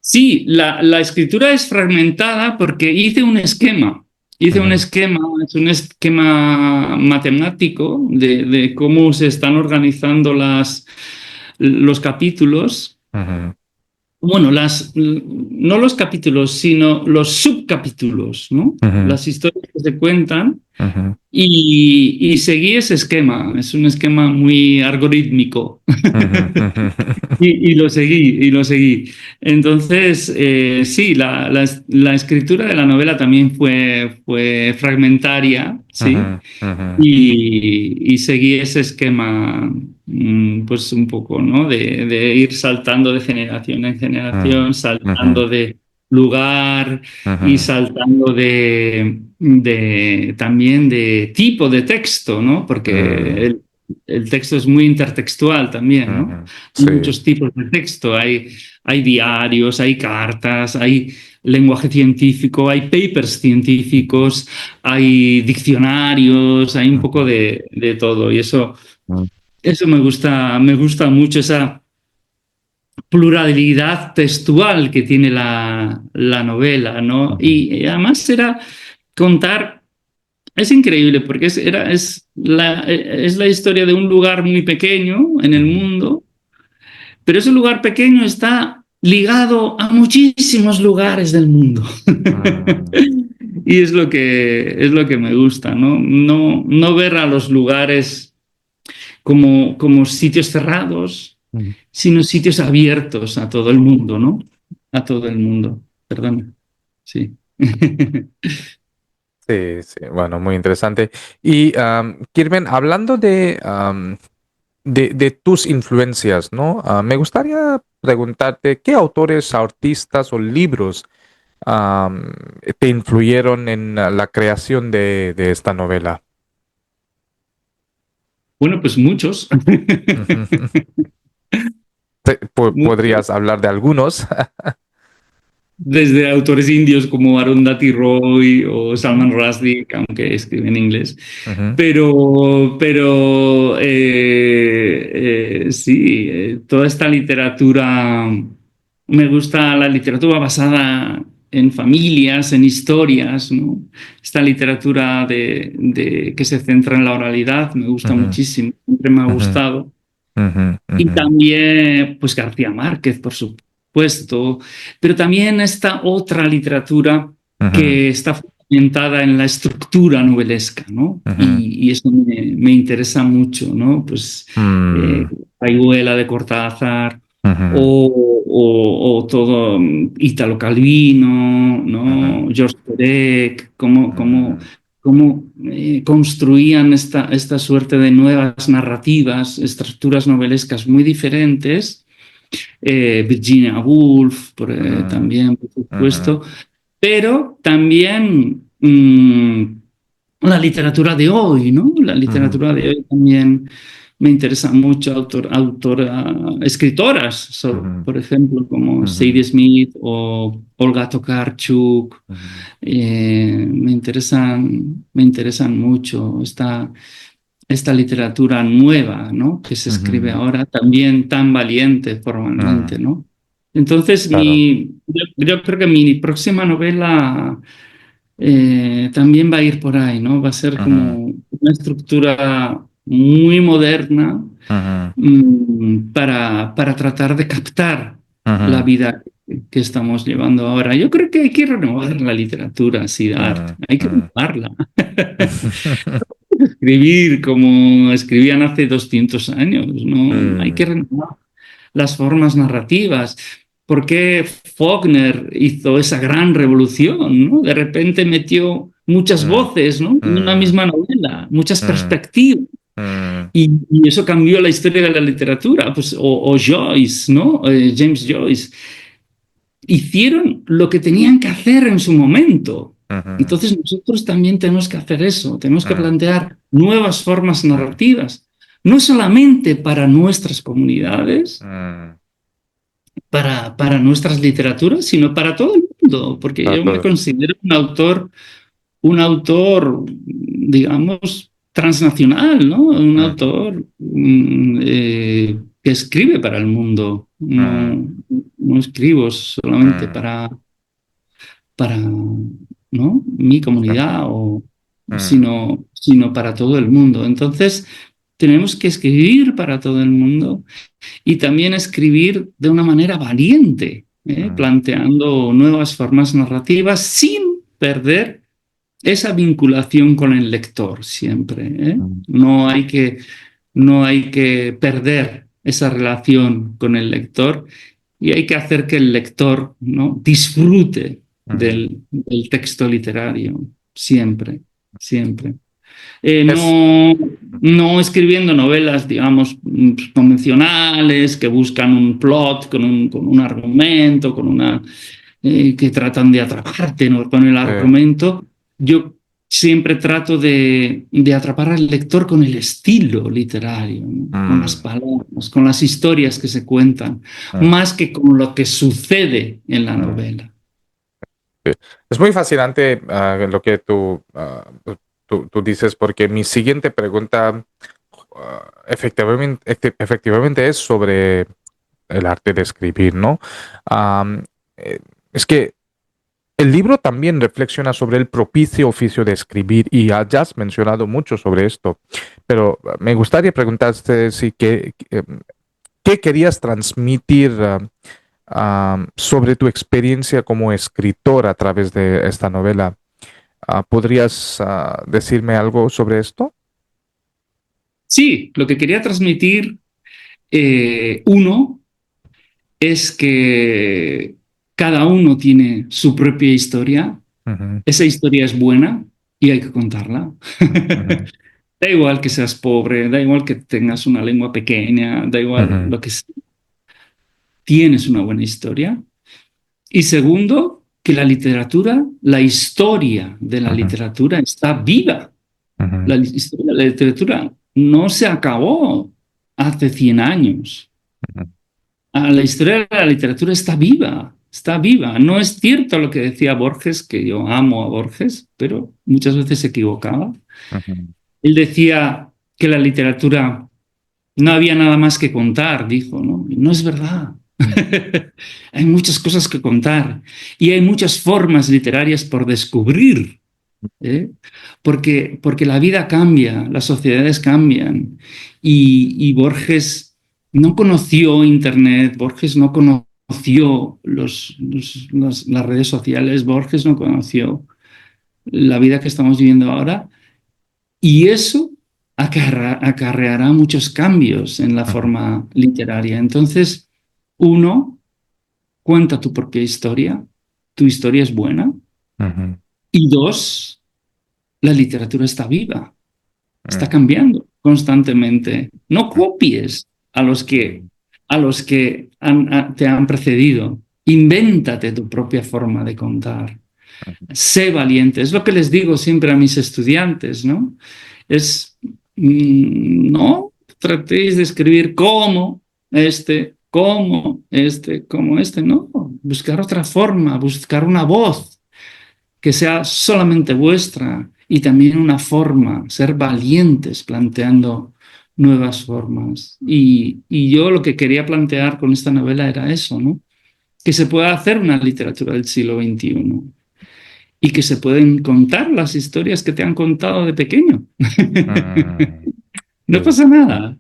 [SPEAKER 2] Sí, la escritura es fragmentada porque hice un
[SPEAKER 1] Ujú,
[SPEAKER 2] esquema, es un esquema matemático de cómo se están organizando los capítulos.
[SPEAKER 1] ujú,
[SPEAKER 2] Bueno, no los capítulos, sino los subcapítulos, ¿no?
[SPEAKER 1] ujú,
[SPEAKER 2] Las historias que se cuentan
[SPEAKER 1] ujú,
[SPEAKER 2] y seguí ese esquema. Es un esquema muy algorítmico.
[SPEAKER 1] ujú, ujú,
[SPEAKER 2] Y lo seguí, y lo seguí. Entonces, sí, la escritura de la novela también fue fragmentaria, ¿sí?
[SPEAKER 1] ujú, ujú,
[SPEAKER 2] Y seguí ese esquema, pues un poco, ¿no? De ir saltando de generación en generación,
[SPEAKER 1] ujú,
[SPEAKER 2] saltando de lugar y
[SPEAKER 1] ujú,
[SPEAKER 2] saltando también de tipo de texto, ¿no? Porque
[SPEAKER 1] ujú,
[SPEAKER 2] el texto es muy intertextual también, ¿no?
[SPEAKER 1] ujú.
[SPEAKER 2] Hay
[SPEAKER 1] Sí.
[SPEAKER 2] muchos tipos de texto, hay diarios, hay cartas, hay lenguaje científico, hay papers científicos, hay diccionarios, hay un poco
[SPEAKER 1] Ujú,
[SPEAKER 2] de todo. Y
[SPEAKER 1] ujú,
[SPEAKER 2] eso me gusta mucho, esa pluralidad textual que tiene la novela, ¿no?
[SPEAKER 1] ujú,
[SPEAKER 2] Y además era contar, es increíble porque es la historia de un lugar muy pequeño en el
[SPEAKER 1] ujú.
[SPEAKER 2] mundo, pero ese lugar pequeño está ligado a muchísimos lugares del mundo.
[SPEAKER 1] Mm,
[SPEAKER 2] Y es lo que me gusta, ¿no? No ver a los lugares como sitios cerrados,
[SPEAKER 1] mm.
[SPEAKER 2] sino sitios abiertos a todo el mundo, ¿no? A todo el mundo. Perdón. Sí.
[SPEAKER 1] Sí, sí, bueno, muy interesante. Y Kirben, hablando de tus influencias, ¿no? Me gustaría preguntarte qué autores, artistas o libros am, te influyeron en la creación de esta novela.
[SPEAKER 2] Bueno, pues muchos.
[SPEAKER 1] ¿Podrías hablar de algunos?
[SPEAKER 2] Desde autores indios como Arundhati Roy o Salman Rushdie, aunque escribe en inglés.
[SPEAKER 1] Ujú,
[SPEAKER 2] Sí, toda esta literatura, me gusta la literatura basada en familias, en historias, ¿no? Esta literatura que se centra en la oralidad me gusta
[SPEAKER 1] ujú,
[SPEAKER 2] muchísimo, siempre me ha
[SPEAKER 1] ujú,
[SPEAKER 2] gustado.
[SPEAKER 1] Ujú,
[SPEAKER 2] Y
[SPEAKER 1] ujú,
[SPEAKER 2] también, pues García Márquez, por supuesto, pero también esta otra literatura
[SPEAKER 1] ujú,
[SPEAKER 2] que está fundamentada en la estructura novelesca, ¿no?
[SPEAKER 1] ujú,
[SPEAKER 2] Y eso me interesa mucho, ¿no? Pues
[SPEAKER 1] mm,
[SPEAKER 2] Rayuela de Cortázar
[SPEAKER 1] ujú,
[SPEAKER 2] o todo Italo Calvino,
[SPEAKER 1] ujú,
[SPEAKER 2] ¿no? George Perec, cómo
[SPEAKER 1] mm,
[SPEAKER 2] construían esta suerte de nuevas narrativas, estructuras novelescas muy diferentes. Virginia Woolf
[SPEAKER 1] mm,
[SPEAKER 2] también, por
[SPEAKER 1] ujú,
[SPEAKER 2] supuesto, pero también la literatura de hoy, ¿no? La
[SPEAKER 1] ujú,
[SPEAKER 2] literatura de hoy también me interesa mucho, escritoras,
[SPEAKER 1] ujú,
[SPEAKER 2] por ejemplo, como
[SPEAKER 1] ujú,
[SPEAKER 2] Sadie Smith o Olga Tokarczuk.
[SPEAKER 1] ujú,
[SPEAKER 2] Me interesan mucho esta literatura nueva, ¿no? Que se escribe
[SPEAKER 1] ujú,
[SPEAKER 2] ahora, también tan valiente
[SPEAKER 1] mm,
[SPEAKER 2] formalmente, ¿no? Entonces,
[SPEAKER 1] claro.
[SPEAKER 2] yo creo que mi próxima novela también va a ir por ahí, ¿no? Va a ser
[SPEAKER 1] Ujú,
[SPEAKER 2] como una estructura muy moderna
[SPEAKER 1] ujú,
[SPEAKER 2] para tratar de captar la
[SPEAKER 1] ujú,
[SPEAKER 2] vida que estamos llevando ahora. Yo creo que hay que renovar la literatura, Siddharth,
[SPEAKER 1] mm,
[SPEAKER 2] hay que
[SPEAKER 1] mm.
[SPEAKER 2] renovarla. Escribir como escribían hace 200 años, ¿no? Hay que
[SPEAKER 1] Mm,
[SPEAKER 2] renovar las formas narrativas. ¿Por qué Faulkner hizo esa gran revolución, ¿no? De repente metió muchas
[SPEAKER 1] mm,
[SPEAKER 2] voces, ¿no? En una
[SPEAKER 1] mm,
[SPEAKER 2] misma novela, muchas
[SPEAKER 1] mm,
[SPEAKER 2] perspectivas.
[SPEAKER 1] mm,
[SPEAKER 2] Y eso cambió la historia de la literatura. Pues, o Joyce, ¿no? James Joyce. Hicieron lo que tenían que hacer en su momento.
[SPEAKER 1] ujú,
[SPEAKER 2] Entonces nosotros también tenemos que hacer eso, tenemos que
[SPEAKER 1] mm,
[SPEAKER 2] plantear nuevas formas
[SPEAKER 1] mm,
[SPEAKER 2] narrativas, no solamente para nuestras comunidades,
[SPEAKER 1] mm.
[SPEAKER 2] para nuestras literaturas, sino para todo el mundo, porque
[SPEAKER 1] Para
[SPEAKER 2] yo me
[SPEAKER 1] todo.
[SPEAKER 2] considero un autor, digamos, transnacional, ¿no? Un
[SPEAKER 1] Mm,
[SPEAKER 2] autor que escribe para el mundo,
[SPEAKER 1] mm,
[SPEAKER 2] no escribo solamente
[SPEAKER 1] mm,
[SPEAKER 2] para, ¿no? Mi
[SPEAKER 1] sí,
[SPEAKER 2] comunidad,
[SPEAKER 1] mm,
[SPEAKER 2] sino para todo el mundo. Entonces, tenemos que escribir para todo el mundo y también escribir de una manera valiente,
[SPEAKER 1] mm,
[SPEAKER 2] planteando nuevas formas narrativas sin perder esa vinculación con el lector siempre.
[SPEAKER 1] mm,
[SPEAKER 2] No hay que perder esa relación con el lector y hay que hacer que el lector, ¿no? disfrute
[SPEAKER 1] mm.
[SPEAKER 2] del texto literario, siempre, siempre.
[SPEAKER 1] Es,
[SPEAKER 2] No escribiendo novelas, digamos, convencionales que buscan un plot con un argumento, que tratan de atraparte, ¿no? con el
[SPEAKER 1] eh,
[SPEAKER 2] argumento. Yo siempre trato de atrapar al lector con el estilo literario, ¿no? Con las
[SPEAKER 1] mm,
[SPEAKER 2] palabras, con las historias que se cuentan,
[SPEAKER 1] mm,
[SPEAKER 2] más que con lo que sucede en la
[SPEAKER 1] mm.
[SPEAKER 2] novela.
[SPEAKER 1] Es muy fascinante lo que tú dices, porque mi siguiente pregunta efectivamente es sobre el arte de escribir, ¿no? Am, eh, es que el libro también reflexiona sobre el propicio oficio de escribir y ya has mencionado mucho sobre esto, pero me gustaría preguntarte si qué querías transmitir sobre tu experiencia como escritor a través de esta novela. ¿Podrías decirme algo sobre esto?
[SPEAKER 2] Sí, lo que quería transmitir, uno, es que cada uno tiene su propia historia.
[SPEAKER 1] Ujú,
[SPEAKER 2] Esa historia es buena y hay que contarla.
[SPEAKER 1] ujú,
[SPEAKER 2] Da igual que seas pobre, da igual que tengas una lengua pequeña, da igual
[SPEAKER 1] ujú,
[SPEAKER 2] lo que sea. Tienes una buena historia. Y segundo, que la literatura, la historia de la
[SPEAKER 1] ujú,
[SPEAKER 2] literatura está viva.
[SPEAKER 1] ujú,
[SPEAKER 2] La historia de la literatura no se acabó hace 100 años.
[SPEAKER 1] ujú,
[SPEAKER 2] La historia de la literatura está viva, está viva. No es cierto lo que decía Borges, que yo amo a Borges, pero muchas veces se equivocaba.
[SPEAKER 1] ujú,
[SPEAKER 2] Él decía que la literatura no había nada más que contar, dijo, ¿no? Y no es verdad. Hay muchas cosas que contar y hay muchas formas literarias por descubrir, ¿eh? Porque la vida cambia, las sociedades cambian y Borges no conoció Internet, Borges no conoció las redes sociales, Borges no conoció la vida que estamos viviendo ahora, y eso acarreará muchos cambios en la
[SPEAKER 1] ujú,
[SPEAKER 2] forma literaria. Entonces, uno, cuenta tu propia historia, tu historia es buena,
[SPEAKER 1] ujú,
[SPEAKER 2] y dos, la literatura está viva, está
[SPEAKER 1] mm,
[SPEAKER 2] cambiando constantemente. No
[SPEAKER 1] mm,
[SPEAKER 2] copies a los que,
[SPEAKER 1] mm,
[SPEAKER 2] te han precedido. Invéntate tu propia forma de contar.
[SPEAKER 1] ujú,
[SPEAKER 2] Sé valiente. Es lo que les digo siempre a mis estudiantes, ¿no? Es, no tratéis de escribir como este, no. Buscar otra forma, buscar una voz que sea solamente vuestra y también una forma, ser valientes planteando nuevas formas. Y yo lo que quería plantear con esta novela era eso, ¿no? Que se pueda hacer una literatura del siglo XXI y que se pueden contar las historias que te han contado de pequeño.
[SPEAKER 1] mm,
[SPEAKER 2] No
[SPEAKER 1] sí.
[SPEAKER 2] pasa nada.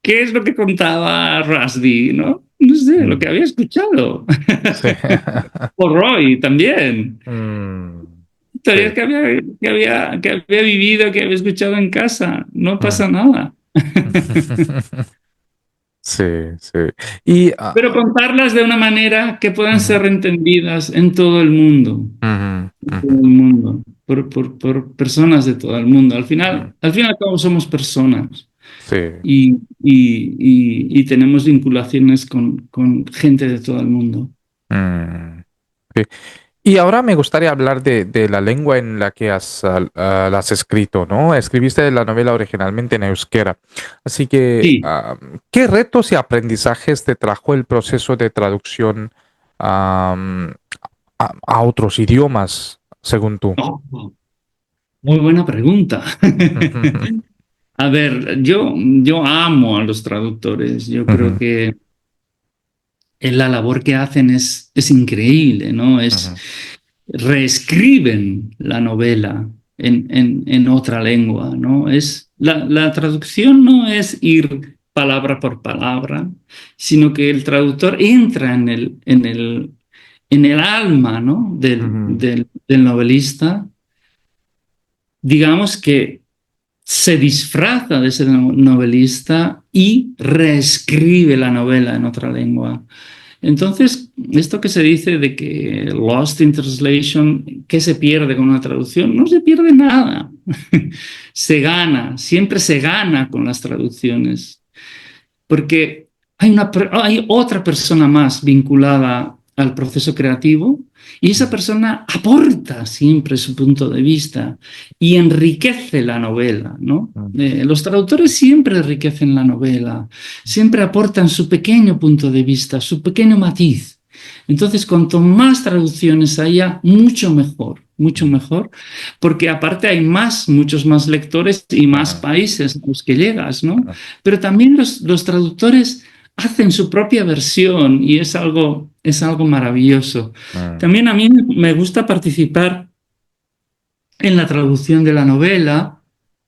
[SPEAKER 2] ¿Qué es lo que contaba Rushdie, no? No sé, lo que
[SPEAKER 1] Mm,
[SPEAKER 2] había escuchado.
[SPEAKER 1] sí.
[SPEAKER 2] O Roy también.
[SPEAKER 1] Mm,
[SPEAKER 2] Historias
[SPEAKER 1] sí.
[SPEAKER 2] que había vivido, que había escuchado en casa. No
[SPEAKER 1] Mm.
[SPEAKER 2] pasa nada.
[SPEAKER 1] Sí, sí. Y
[SPEAKER 2] Pero contarlas de una manera que puedan
[SPEAKER 1] ujú,
[SPEAKER 2] ser entendidas en todo el mundo.
[SPEAKER 1] ujú,
[SPEAKER 2] En
[SPEAKER 1] ujú,
[SPEAKER 2] todo el mundo. Por personas de todo el mundo.
[SPEAKER 1] mm,
[SPEAKER 2] Al fin y al cabo somos personas.
[SPEAKER 1] sí.
[SPEAKER 2] Y tenemos vinculaciones con gente de todo el mundo.
[SPEAKER 1] Mm, sí. Y ahora me gustaría hablar de la lengua en la que la has escrito, ¿no? Escribiste la novela originalmente en euskera. Así que,
[SPEAKER 2] Sí.
[SPEAKER 1] ¿qué retos y aprendizajes te trajo el proceso de traducción am, a otros idiomas, según tú?
[SPEAKER 2] Oh, muy buena pregunta. A ver, yo amo a los traductores. Yo creo
[SPEAKER 1] Ujú,
[SPEAKER 2] que la labor que hacen es increíble, ¿no?
[SPEAKER 1] ujú,
[SPEAKER 2] Reescriben la novela en otra lengua, ¿no? La traducción no es ir palabra por palabra, sino que el traductor entra en el alma, ¿no?
[SPEAKER 1] ujú,
[SPEAKER 2] Del novelista, digamos que se disfraza de ese novelista y reescribe la novela en otra lengua. Entonces, esto que se dice de que Lost in Translation, ¿qué se pierde con una traducción? No se pierde nada. Se gana, siempre se gana con las traducciones, porque hay otra persona más vinculada al proceso creativo y esa
[SPEAKER 1] ujú,
[SPEAKER 2] persona aporta siempre su punto de vista y enriquece la novela, ¿no?
[SPEAKER 1] ujú,
[SPEAKER 2] Los traductores siempre enriquecen la novela, siempre aportan su pequeño punto de vista, su pequeño matiz. Entonces, cuanto más traducciones haya, mucho mejor, porque aparte hay muchos más lectores y más
[SPEAKER 1] ujú,
[SPEAKER 2] países a los que llegas, ¿no?
[SPEAKER 1] ujú,
[SPEAKER 2] Pero también los traductores hacen su propia versión y es algo maravilloso.
[SPEAKER 1] ujú,
[SPEAKER 2] También a mí me gusta participar en la traducción de la novela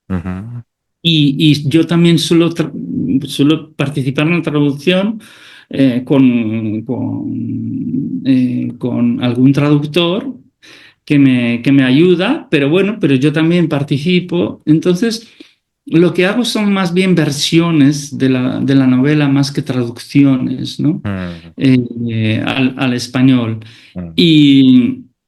[SPEAKER 1] ujú,
[SPEAKER 2] y yo también suelo participar en la traducción con algún traductor que me ayuda, pero bueno, pero yo también participo. Entonces, lo que hago son más bien versiones de la novela más que traducciones, ¿no?
[SPEAKER 1] ujú,
[SPEAKER 2] Al español.
[SPEAKER 1] ujú.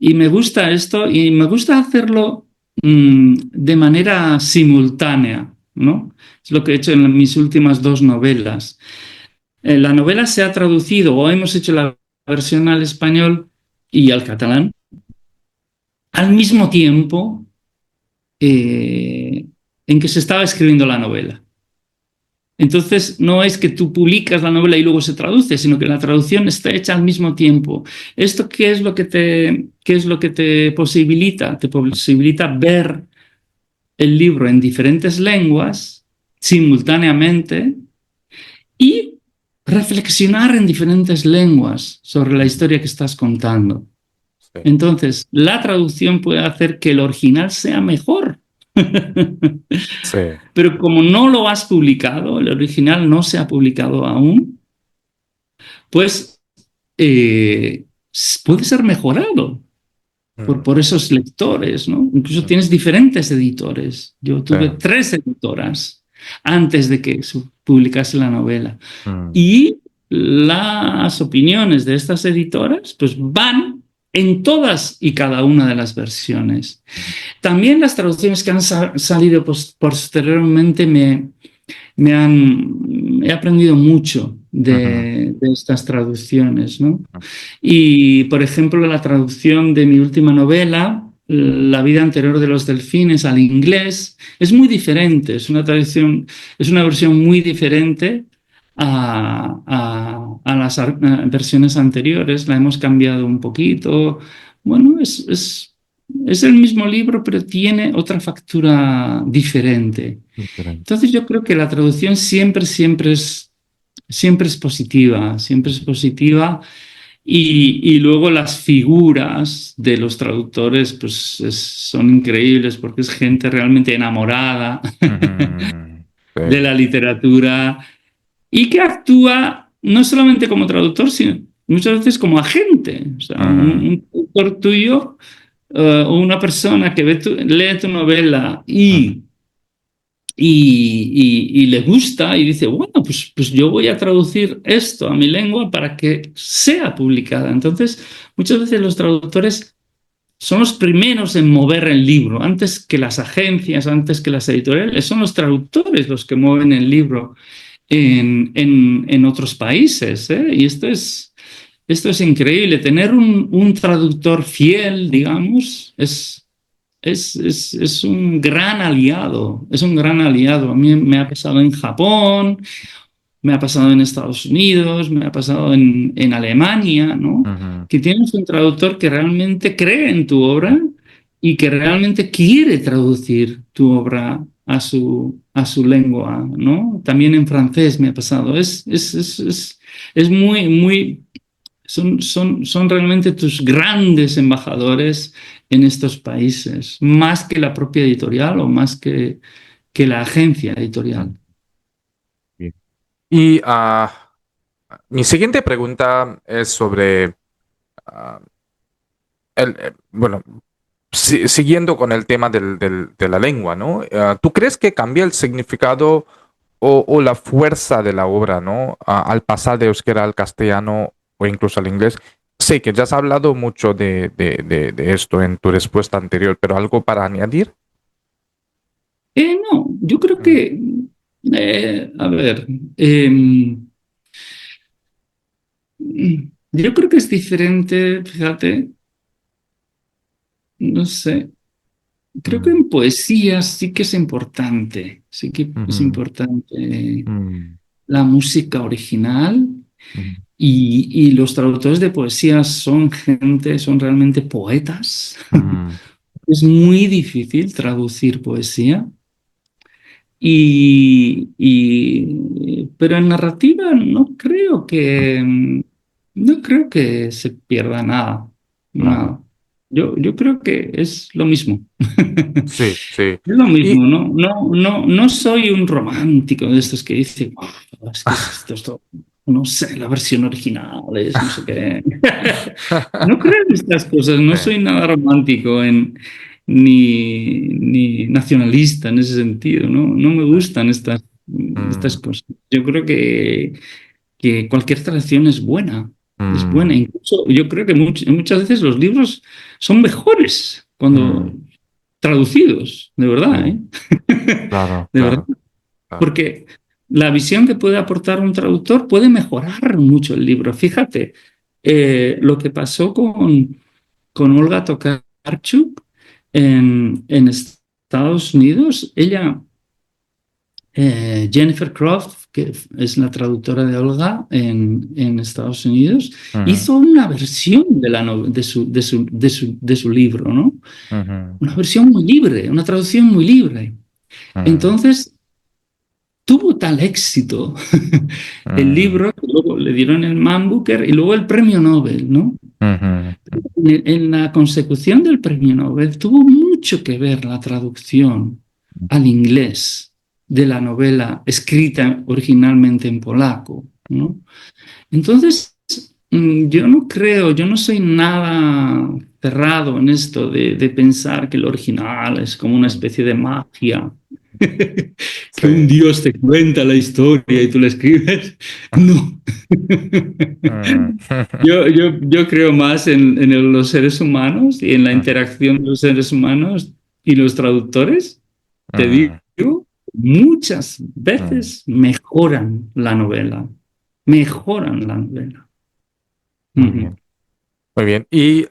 [SPEAKER 2] Y me gusta esto y me gusta hacerlo de manera simultánea, ¿no? Es lo que he hecho en mis últimas dos novelas. La novela se ha traducido o hemos hecho la versión al español y al catalán al mismo tiempo en que se estaba escribiendo la novela. Entonces, no es que tú publicas la novela y luego se traduce, sino que la traducción está hecha al mismo tiempo. ¿Esto qué es lo que te posibilita? Te posibilita ver el libro en diferentes lenguas simultáneamente y reflexionar en diferentes lenguas sobre la historia que estás contando.
[SPEAKER 1] Sí.
[SPEAKER 2] Entonces, la traducción puede hacer que el original sea mejor.
[SPEAKER 1] Sí.
[SPEAKER 2] Pero como no lo has publicado, el original no se ha publicado aún, pues eh, puede ser mejorado
[SPEAKER 1] Mm,
[SPEAKER 2] por esos lectores, ¿no? Incluso
[SPEAKER 1] mm,
[SPEAKER 2] tienes diferentes editores. Yo
[SPEAKER 1] sí.
[SPEAKER 2] tuve 3 editoras antes de que se publicase la novela.
[SPEAKER 1] Mm,
[SPEAKER 2] Y las opiniones de estas editoras pues van en todas y cada una de las versiones. También las traducciones que han salido posteriormente he aprendido mucho
[SPEAKER 1] ujú,
[SPEAKER 2] de estas traducciones, ¿no? Y, por ejemplo, la traducción de mi última novela, La vida anterior de los delfines, al inglés, es muy diferente. Es una versión muy diferente a las versiones anteriores. La hemos cambiado un poquito. Bueno, es el mismo libro, pero tiene otra factura diferente.
[SPEAKER 1] diferente.
[SPEAKER 2] Entonces yo creo que la traducción siempre es positiva, siempre es positiva. Y luego las figuras de los traductores pues son increíbles porque es gente realmente enamorada
[SPEAKER 1] Ujú,
[SPEAKER 2] de
[SPEAKER 1] sí.
[SPEAKER 2] la literatura y que actúa no solamente como traductor, sino muchas veces como agente. O sea,
[SPEAKER 1] Ujú,
[SPEAKER 2] un traductor tuyo o una persona que lee tu novela
[SPEAKER 1] ujú,
[SPEAKER 2] y le gusta y dice, bueno, pues yo voy a traducir esto a mi lengua para que sea publicada. Entonces, muchas veces los traductores son los primeros en mover el libro, antes que las agencias, antes que las editoriales, son los traductores los que mueven el libro en otros países, ¿eh? Y esto es increíble. Tener un traductor fiel, digamos, es un gran aliado, es un gran aliado. A mí me ha pasado en Japón, me ha pasado en Estados Unidos, me ha pasado en Alemania, ¿no?
[SPEAKER 1] ujú,
[SPEAKER 2] Que tienes un traductor que realmente cree en tu obra y que realmente quiere traducir tu obra a su lengua, ¿no? También en francés me ha pasado. Es muy, son realmente tus grandes embajadores en estos países, más que la propia editorial o más que la agencia
[SPEAKER 1] ujú.
[SPEAKER 2] editorial.
[SPEAKER 1] Bien. Y mi siguiente pregunta es sobre ah, bueno, siguiendo con el tema de la lengua, ¿no? ¿Tú crees que cambia el significado o la fuerza de la obra, ¿no? Al pasar de euskera al castellano o incluso al inglés. Sé que ya has hablado mucho de esto en tu respuesta anterior, pero algo para añadir.
[SPEAKER 2] No, yo creo
[SPEAKER 1] Mm,
[SPEAKER 2] que, a ver, eh, yo creo que es diferente, fíjate, no sé, creo que
[SPEAKER 1] mm,
[SPEAKER 2] en poesía sí que es importante, sí que es
[SPEAKER 1] ujú,
[SPEAKER 2] importante
[SPEAKER 1] mm,
[SPEAKER 2] la música original
[SPEAKER 1] ujú,
[SPEAKER 2] y los traductores de poesía son gente, son realmente poetas.
[SPEAKER 1] ujú,
[SPEAKER 2] Es muy difícil traducir poesía. Pero en narrativa no creo que se pierda nada,
[SPEAKER 1] claro.
[SPEAKER 2] nada. Yo creo que es lo mismo.
[SPEAKER 1] Sí, sí.
[SPEAKER 2] Es lo mismo,
[SPEAKER 1] Y
[SPEAKER 2] no soy un romántico de estos que dicen, "Oh, es que esto, no sé, la versión original es no sé qué". No creo en estas cosas, no
[SPEAKER 1] sí,
[SPEAKER 2] soy nada romántico ni nacionalista en ese sentido, ¿no? No me
[SPEAKER 1] sí.
[SPEAKER 2] gustan estas
[SPEAKER 1] Mm,
[SPEAKER 2] cosas. Yo creo que cualquier traducción es buena.
[SPEAKER 1] mm,
[SPEAKER 2] Incluso yo creo que muchas veces los libros son mejores cuando
[SPEAKER 1] mm,
[SPEAKER 2] traducidos, de
[SPEAKER 1] sí,
[SPEAKER 2] verdad, ¿eh?
[SPEAKER 1] claro,
[SPEAKER 2] De verdad.
[SPEAKER 1] claro, claro.
[SPEAKER 2] Porque la visión que puede aportar un traductor puede mejorar mucho el libro. Fíjate, lo que pasó con Olga Tokarczuk en Estados Unidos. Ella, Jennifer Croft, que es la traductora de Olga en Estados Unidos,
[SPEAKER 1] Ujú,
[SPEAKER 2] hizo una versión de su libro, ¿no?
[SPEAKER 1] ujú,
[SPEAKER 2] Una versión muy libre, una traducción muy libre.
[SPEAKER 1] mm,
[SPEAKER 2] Entonces, tuvo tal éxito el
[SPEAKER 1] mm,
[SPEAKER 2] libro que luego le dieron el Man Booker y luego el premio Nobel, ¿no?
[SPEAKER 1] ujú,
[SPEAKER 2] En la consecución del premio Nobel tuvo mucho que ver la traducción. al inglés de la novela escrita originalmente en polaco, ¿no? Entonces, yo no soy nada cerrado en esto de pensar que el original es como una
[SPEAKER 1] Mm.
[SPEAKER 2] especie de magia, que un
[SPEAKER 1] Sí.
[SPEAKER 2] dios te cuenta la historia y tú la escribes. No.
[SPEAKER 1] Mm.
[SPEAKER 2] Yo creo más en los seres humanos y en la interacción de los seres humanos y los traductores. Te
[SPEAKER 1] Mm.
[SPEAKER 2] digo, muchas
[SPEAKER 1] Mm.
[SPEAKER 2] veces mejoran la novela.
[SPEAKER 1] Muy
[SPEAKER 2] Ujú.
[SPEAKER 1] bien. Muy bien. Y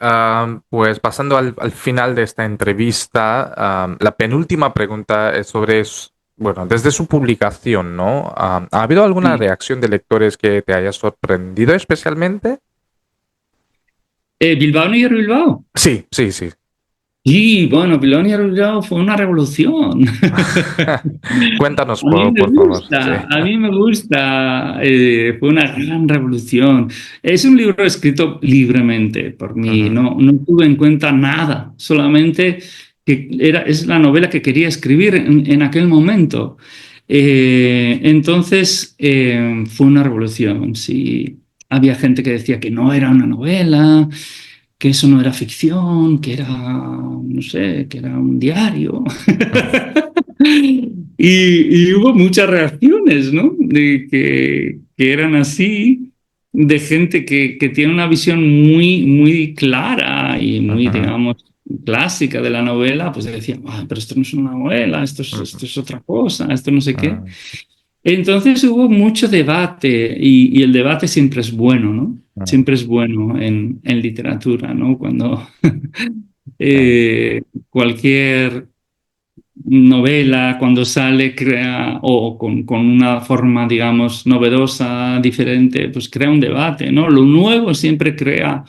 [SPEAKER 1] pues pasando al final de esta entrevista, la penúltima pregunta es sobre, bueno, desde su publicación, ¿no? ¿Ha habido alguna
[SPEAKER 2] Sí.
[SPEAKER 1] reacción de lectores que te haya sorprendido especialmente?
[SPEAKER 2] Bilbao, New York, Bilbao.
[SPEAKER 1] Sí, sí, sí.
[SPEAKER 2] Sí, bueno, Bilbao, New York, Bilbao fue una revolución.
[SPEAKER 1] Cuéntanos,
[SPEAKER 2] A mí me
[SPEAKER 1] por favor. Sí.
[SPEAKER 2] gusta, a mí me gusta, fue una gran revolución. Es un libro escrito libremente por mí,
[SPEAKER 1] Ujú.
[SPEAKER 2] no tuve en cuenta nada, solamente que es la novela que quería escribir en aquel momento. Entonces, fue una revolución, sí. Había gente que decía que no era una novela, que eso no era ficción, que era, no sé, que era un diario. Y hubo muchas reacciones, ¿no? De que eran así, de gente que tiene una visión muy clara y muy,
[SPEAKER 1] Ujú.
[SPEAKER 2] digamos, clásica de la novela, pues decían, "Ah, pero esto no es una novela,
[SPEAKER 1] Ujú.
[SPEAKER 2] esto es otra cosa, esto no sé qué".
[SPEAKER 1] Ujú.
[SPEAKER 2] Entonces hubo mucho debate y el debate siempre es bueno, ¿no?
[SPEAKER 1] Ujú.
[SPEAKER 2] Siempre es bueno en literatura, ¿no? Cuando
[SPEAKER 1] Sí.
[SPEAKER 2] cualquier novela, cuando sale, crea, o con una forma, digamos, novedosa, diferente, pues crea un debate, ¿no? Lo nuevo siempre
[SPEAKER 1] Mm.
[SPEAKER 2] crea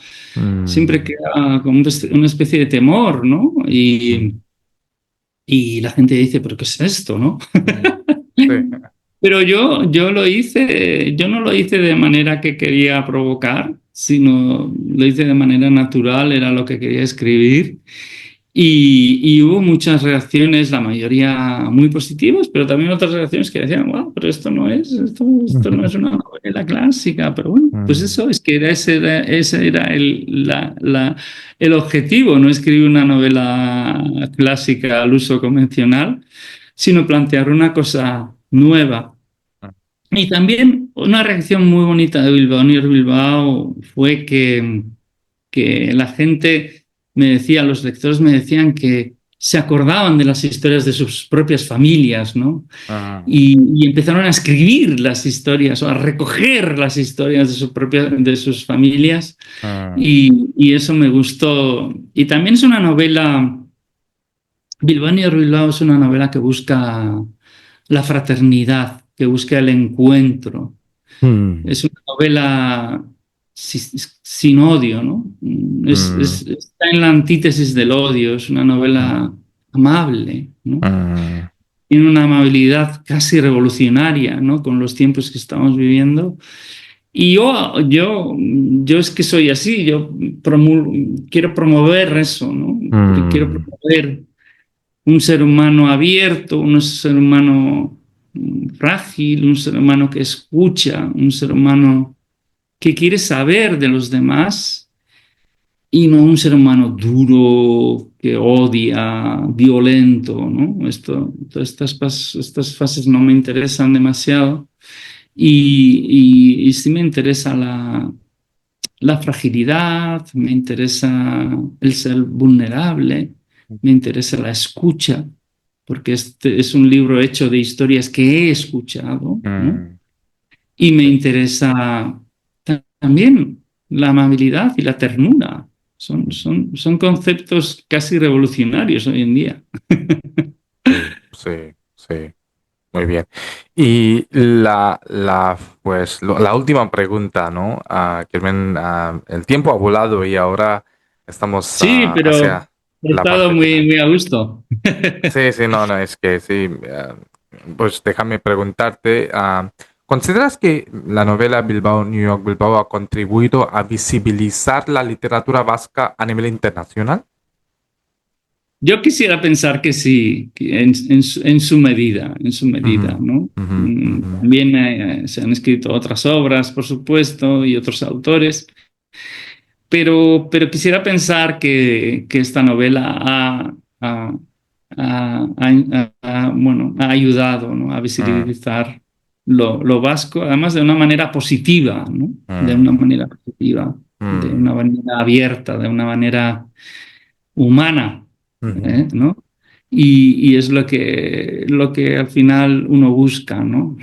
[SPEAKER 2] como una especie de temor, ¿no?
[SPEAKER 1] Mm.
[SPEAKER 2] Y la gente dice, ¿pero qué es esto, no?
[SPEAKER 1] Mm. Sí.
[SPEAKER 2] Pero yo no lo hice de manera que quería provocar, sino lo hice de manera natural, era lo que quería escribir. Y hubo muchas reacciones, la mayoría muy positivas, pero también otras reacciones que decían, wow, pero esto no es una novela clásica. Pero bueno, pues
[SPEAKER 1] Mm.
[SPEAKER 2] eso, es que ese era el objetivo, no escribir una novela clásica al uso convencional, sino plantear una cosa nueva. Y también una reacción muy bonita de Bilbao Near Bilbao fue que la gente me decía, los lectores me decían que se acordaban de las historias de sus propias familias, ¿no?
[SPEAKER 1] Mm.
[SPEAKER 2] Y empezaron a escribir las historias o a recoger las historias de sus familias
[SPEAKER 1] Mm.
[SPEAKER 2] y eso me gustó. Y también es una novela, Bilbao y Ruilao es una novela que busca la fraternidad, que busca el encuentro.
[SPEAKER 1] Mm.
[SPEAKER 2] Es una novela sin odio, ¿no?
[SPEAKER 1] Mm.
[SPEAKER 2] Está en la antítesis del odio, es una novela amable, ¿no?
[SPEAKER 1] Mm.
[SPEAKER 2] Tiene una amabilidad casi revolucionaria, ¿no? Con los tiempos que estamos viviendo. Y yo es que soy así, quiero promover eso, ¿no? Quiero
[SPEAKER 1] Mm.
[SPEAKER 2] promover un ser humano abierto, un ser humano frágil, un ser humano que escucha, un ser humano que quiere saber de los demás y no un ser humano duro, que odia, violento, ¿no? Todas estas fases no me interesan demasiado y sí me interesa la fragilidad, me interesa el ser vulnerable, me interesa la escucha, porque este es un libro hecho de historias que he escuchado, ¿no?
[SPEAKER 1] Mm.
[SPEAKER 2] Y me
[SPEAKER 1] Sí.
[SPEAKER 2] interesa también la amabilidad y la ternura. Son conceptos casi revolucionarios hoy en día.
[SPEAKER 1] Sí, sí, sí. Muy bien. Y la última pregunta, ¿no? Carmen, el tiempo ha volado y ahora estamos
[SPEAKER 2] Sí, pero
[SPEAKER 1] hacia
[SPEAKER 2] he
[SPEAKER 1] la
[SPEAKER 2] estado
[SPEAKER 1] parte final.
[SPEAKER 2] muy a gusto.
[SPEAKER 1] Sí, sí, no, no, es que sí. Pues déjame preguntarte, ¿consideras que la novela Bilbao, New York, Bilbao ha contribuido a visibilizar la literatura vasca a nivel internacional?
[SPEAKER 2] Yo quisiera pensar que sí, que en su medida,
[SPEAKER 1] Ujú,
[SPEAKER 2] ¿no?
[SPEAKER 1] ujú, ujú.
[SPEAKER 2] También se han escrito otras obras, por supuesto, y otros autores, pero quisiera pensar que esta novela ha- bueno, ha ayudado, ¿no? A
[SPEAKER 1] Mm,
[SPEAKER 2] visibilizar lo vasco, además de una manera positiva, ¿no? De una
[SPEAKER 1] mm,
[SPEAKER 2] manera positiva, de
[SPEAKER 1] mm,
[SPEAKER 2] una manera abierta, de una manera humana,
[SPEAKER 1] ujú.
[SPEAKER 2] ¿no? Y es lo que al final uno busca, ¿no?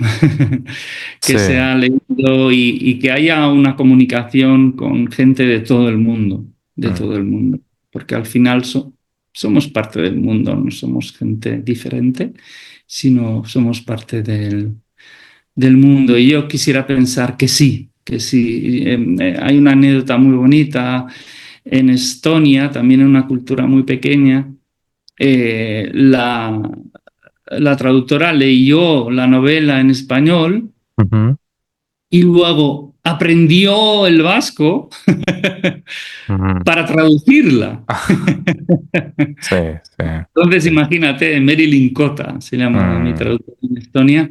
[SPEAKER 2] Que
[SPEAKER 1] Sí,
[SPEAKER 2] sea leído y que haya una comunicación con gente de
[SPEAKER 1] mm,
[SPEAKER 2] todo el mundo, porque al final somos parte del mundo, no somos gente diferente, sino somos parte del mundo. Y yo quisiera pensar que sí, que sí. Hay una anécdota muy bonita en Estonia, también en una cultura muy pequeña. eh, la, la traductora leyó la novela en español
[SPEAKER 1] ujú,
[SPEAKER 2] y luego aprendió el vasco
[SPEAKER 1] ujú.
[SPEAKER 2] para traducirla.
[SPEAKER 1] Sí, sí,
[SPEAKER 2] Entonces,
[SPEAKER 1] sí.
[SPEAKER 2] imagínate, Marilyn Kota se llama mi
[SPEAKER 1] Mm,
[SPEAKER 2] traductor en Estonia,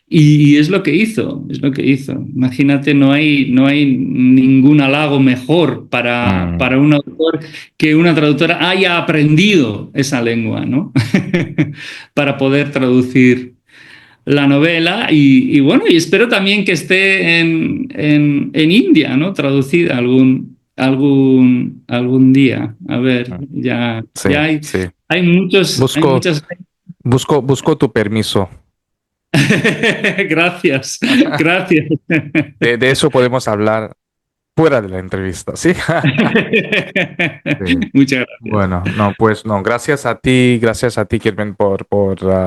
[SPEAKER 2] y es lo que hizo, es lo que hizo. Imagínate, no hay ningún halago mejor
[SPEAKER 1] mm.
[SPEAKER 2] para un autor que una traductora haya aprendido esa lengua, ¿no? Para poder traducir la novela y bueno, y espero también que esté en India, ¿no? Traducida algún día. A ver,
[SPEAKER 1] Mm. Sí,
[SPEAKER 2] ya
[SPEAKER 1] sí.
[SPEAKER 2] hay
[SPEAKER 1] Busco,
[SPEAKER 2] muchas.
[SPEAKER 1] busco tu permiso.
[SPEAKER 2] Gracias, gracias.
[SPEAKER 1] De eso podemos hablar fuera de la entrevista, ¿sí? Sí.
[SPEAKER 2] Muchas gracias.
[SPEAKER 1] Bueno, no, pues no, gracias a ti, Kirben, por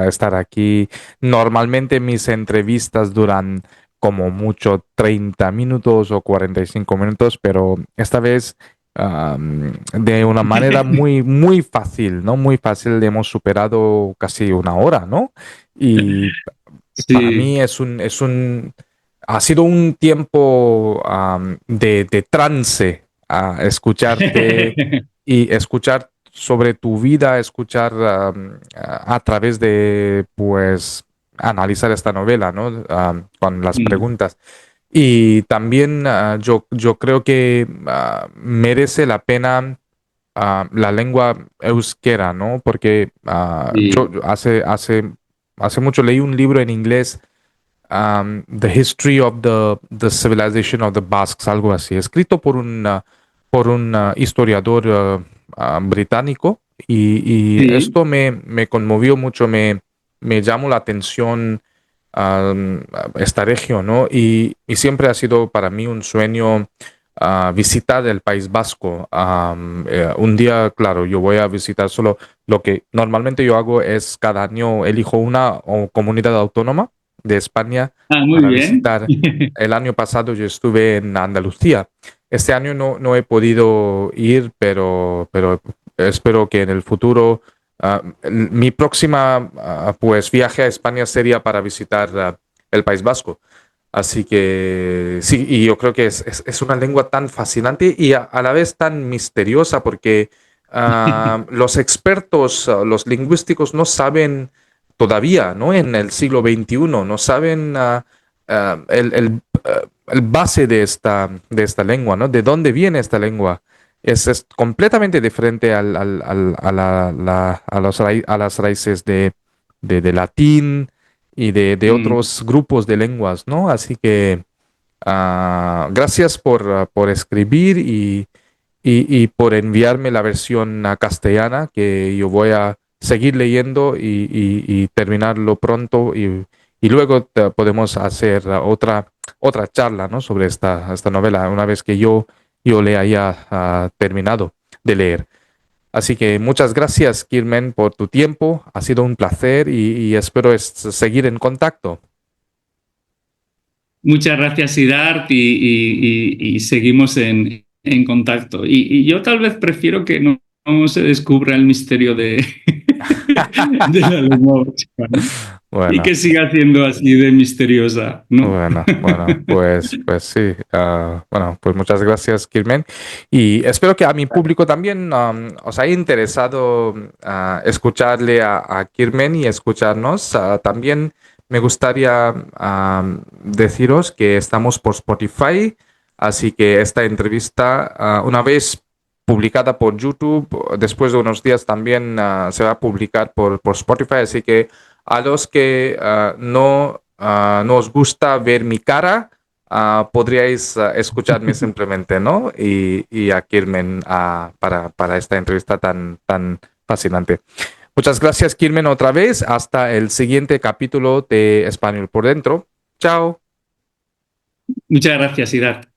[SPEAKER 1] estar aquí. Normalmente mis entrevistas duran como mucho 30 minutos o 45 minutos, pero esta vez de una manera muy fácil, ¿no? Muy fácil, hemos superado casi una hora, ¿no? Y para
[SPEAKER 2] Sí.
[SPEAKER 1] mí ha sido un tiempo de trance a escucharte y escuchar sobre tu vida, escuchar a través de, pues, analizar esta novela, ¿no? Con las
[SPEAKER 2] Mm,
[SPEAKER 1] preguntas. Y también yo creo que merece la pena la lengua euskera, ¿no? Porque yo
[SPEAKER 2] sí.
[SPEAKER 1] hace mucho leí un libro en inglés, The History of the Civilization of the Basques, algo así, escrito por un historiador británico, y
[SPEAKER 2] Sí.
[SPEAKER 1] esto me conmovió mucho, me llamó la atención um, esta región, ¿no? Y siempre ha sido para mí un sueño visitar el País Vasco. Un día, claro, yo voy a visitar solo lo que normalmente yo hago es cada año elijo una comunidad autónoma de España
[SPEAKER 2] Ah, muy
[SPEAKER 1] para
[SPEAKER 2] bien.
[SPEAKER 1] visitar. El año pasado yo estuve en Andalucía. Este año no he podido ir, pero espero que en el futuro mi próxima pues viaje a España sería para visitar el País Vasco. Así que sí, y yo creo que es una lengua tan fascinante y a la vez tan misteriosa porque los expertos, los lingüísticos no saben todavía, ¿no? En el siglo XXI, no saben el base de esta lengua, ¿no? ¿De dónde viene esta lengua? Es completamente diferente a las raíces de latín y de
[SPEAKER 2] Mm.
[SPEAKER 1] otros grupos de lenguas, ¿no? Así que gracias por escribir y por enviarme la versión castellana, que yo voy a seguir leyendo y terminarlo pronto y luego podemos hacer otra charla, ¿no? Sobre esta novela una vez que yo le haya terminado de leer. Así que muchas gracias, Kirmen, por tu tiempo. Ha sido un placer y espero seguir en contacto.
[SPEAKER 2] Muchas gracias, Sidart, y seguimos en contacto. Y yo tal vez prefiero que no se descubra el misterio de la lengua vasca, ¿no? Y
[SPEAKER 1] Bueno,
[SPEAKER 2] que siga siendo así de misteriosa, ¿no?
[SPEAKER 1] bueno, pues sí. Bueno, pues muchas gracias, Kirmen. Y espero que a mi público también os haya interesado escucharle a Kirmen y escucharnos. También me gustaría deciros que estamos por Spotify, así que esta entrevista, una vez publicada por YouTube, después de unos días también se va a publicar por Spotify, así que a los que no os gusta ver mi cara, podríais escucharme simplemente, ¿no? Y a Kirmen para esta entrevista tan fascinante. Muchas gracias, Kirmen, otra vez. Hasta el siguiente capítulo de Español por Dentro. Chao.
[SPEAKER 2] Muchas gracias, Siddharth.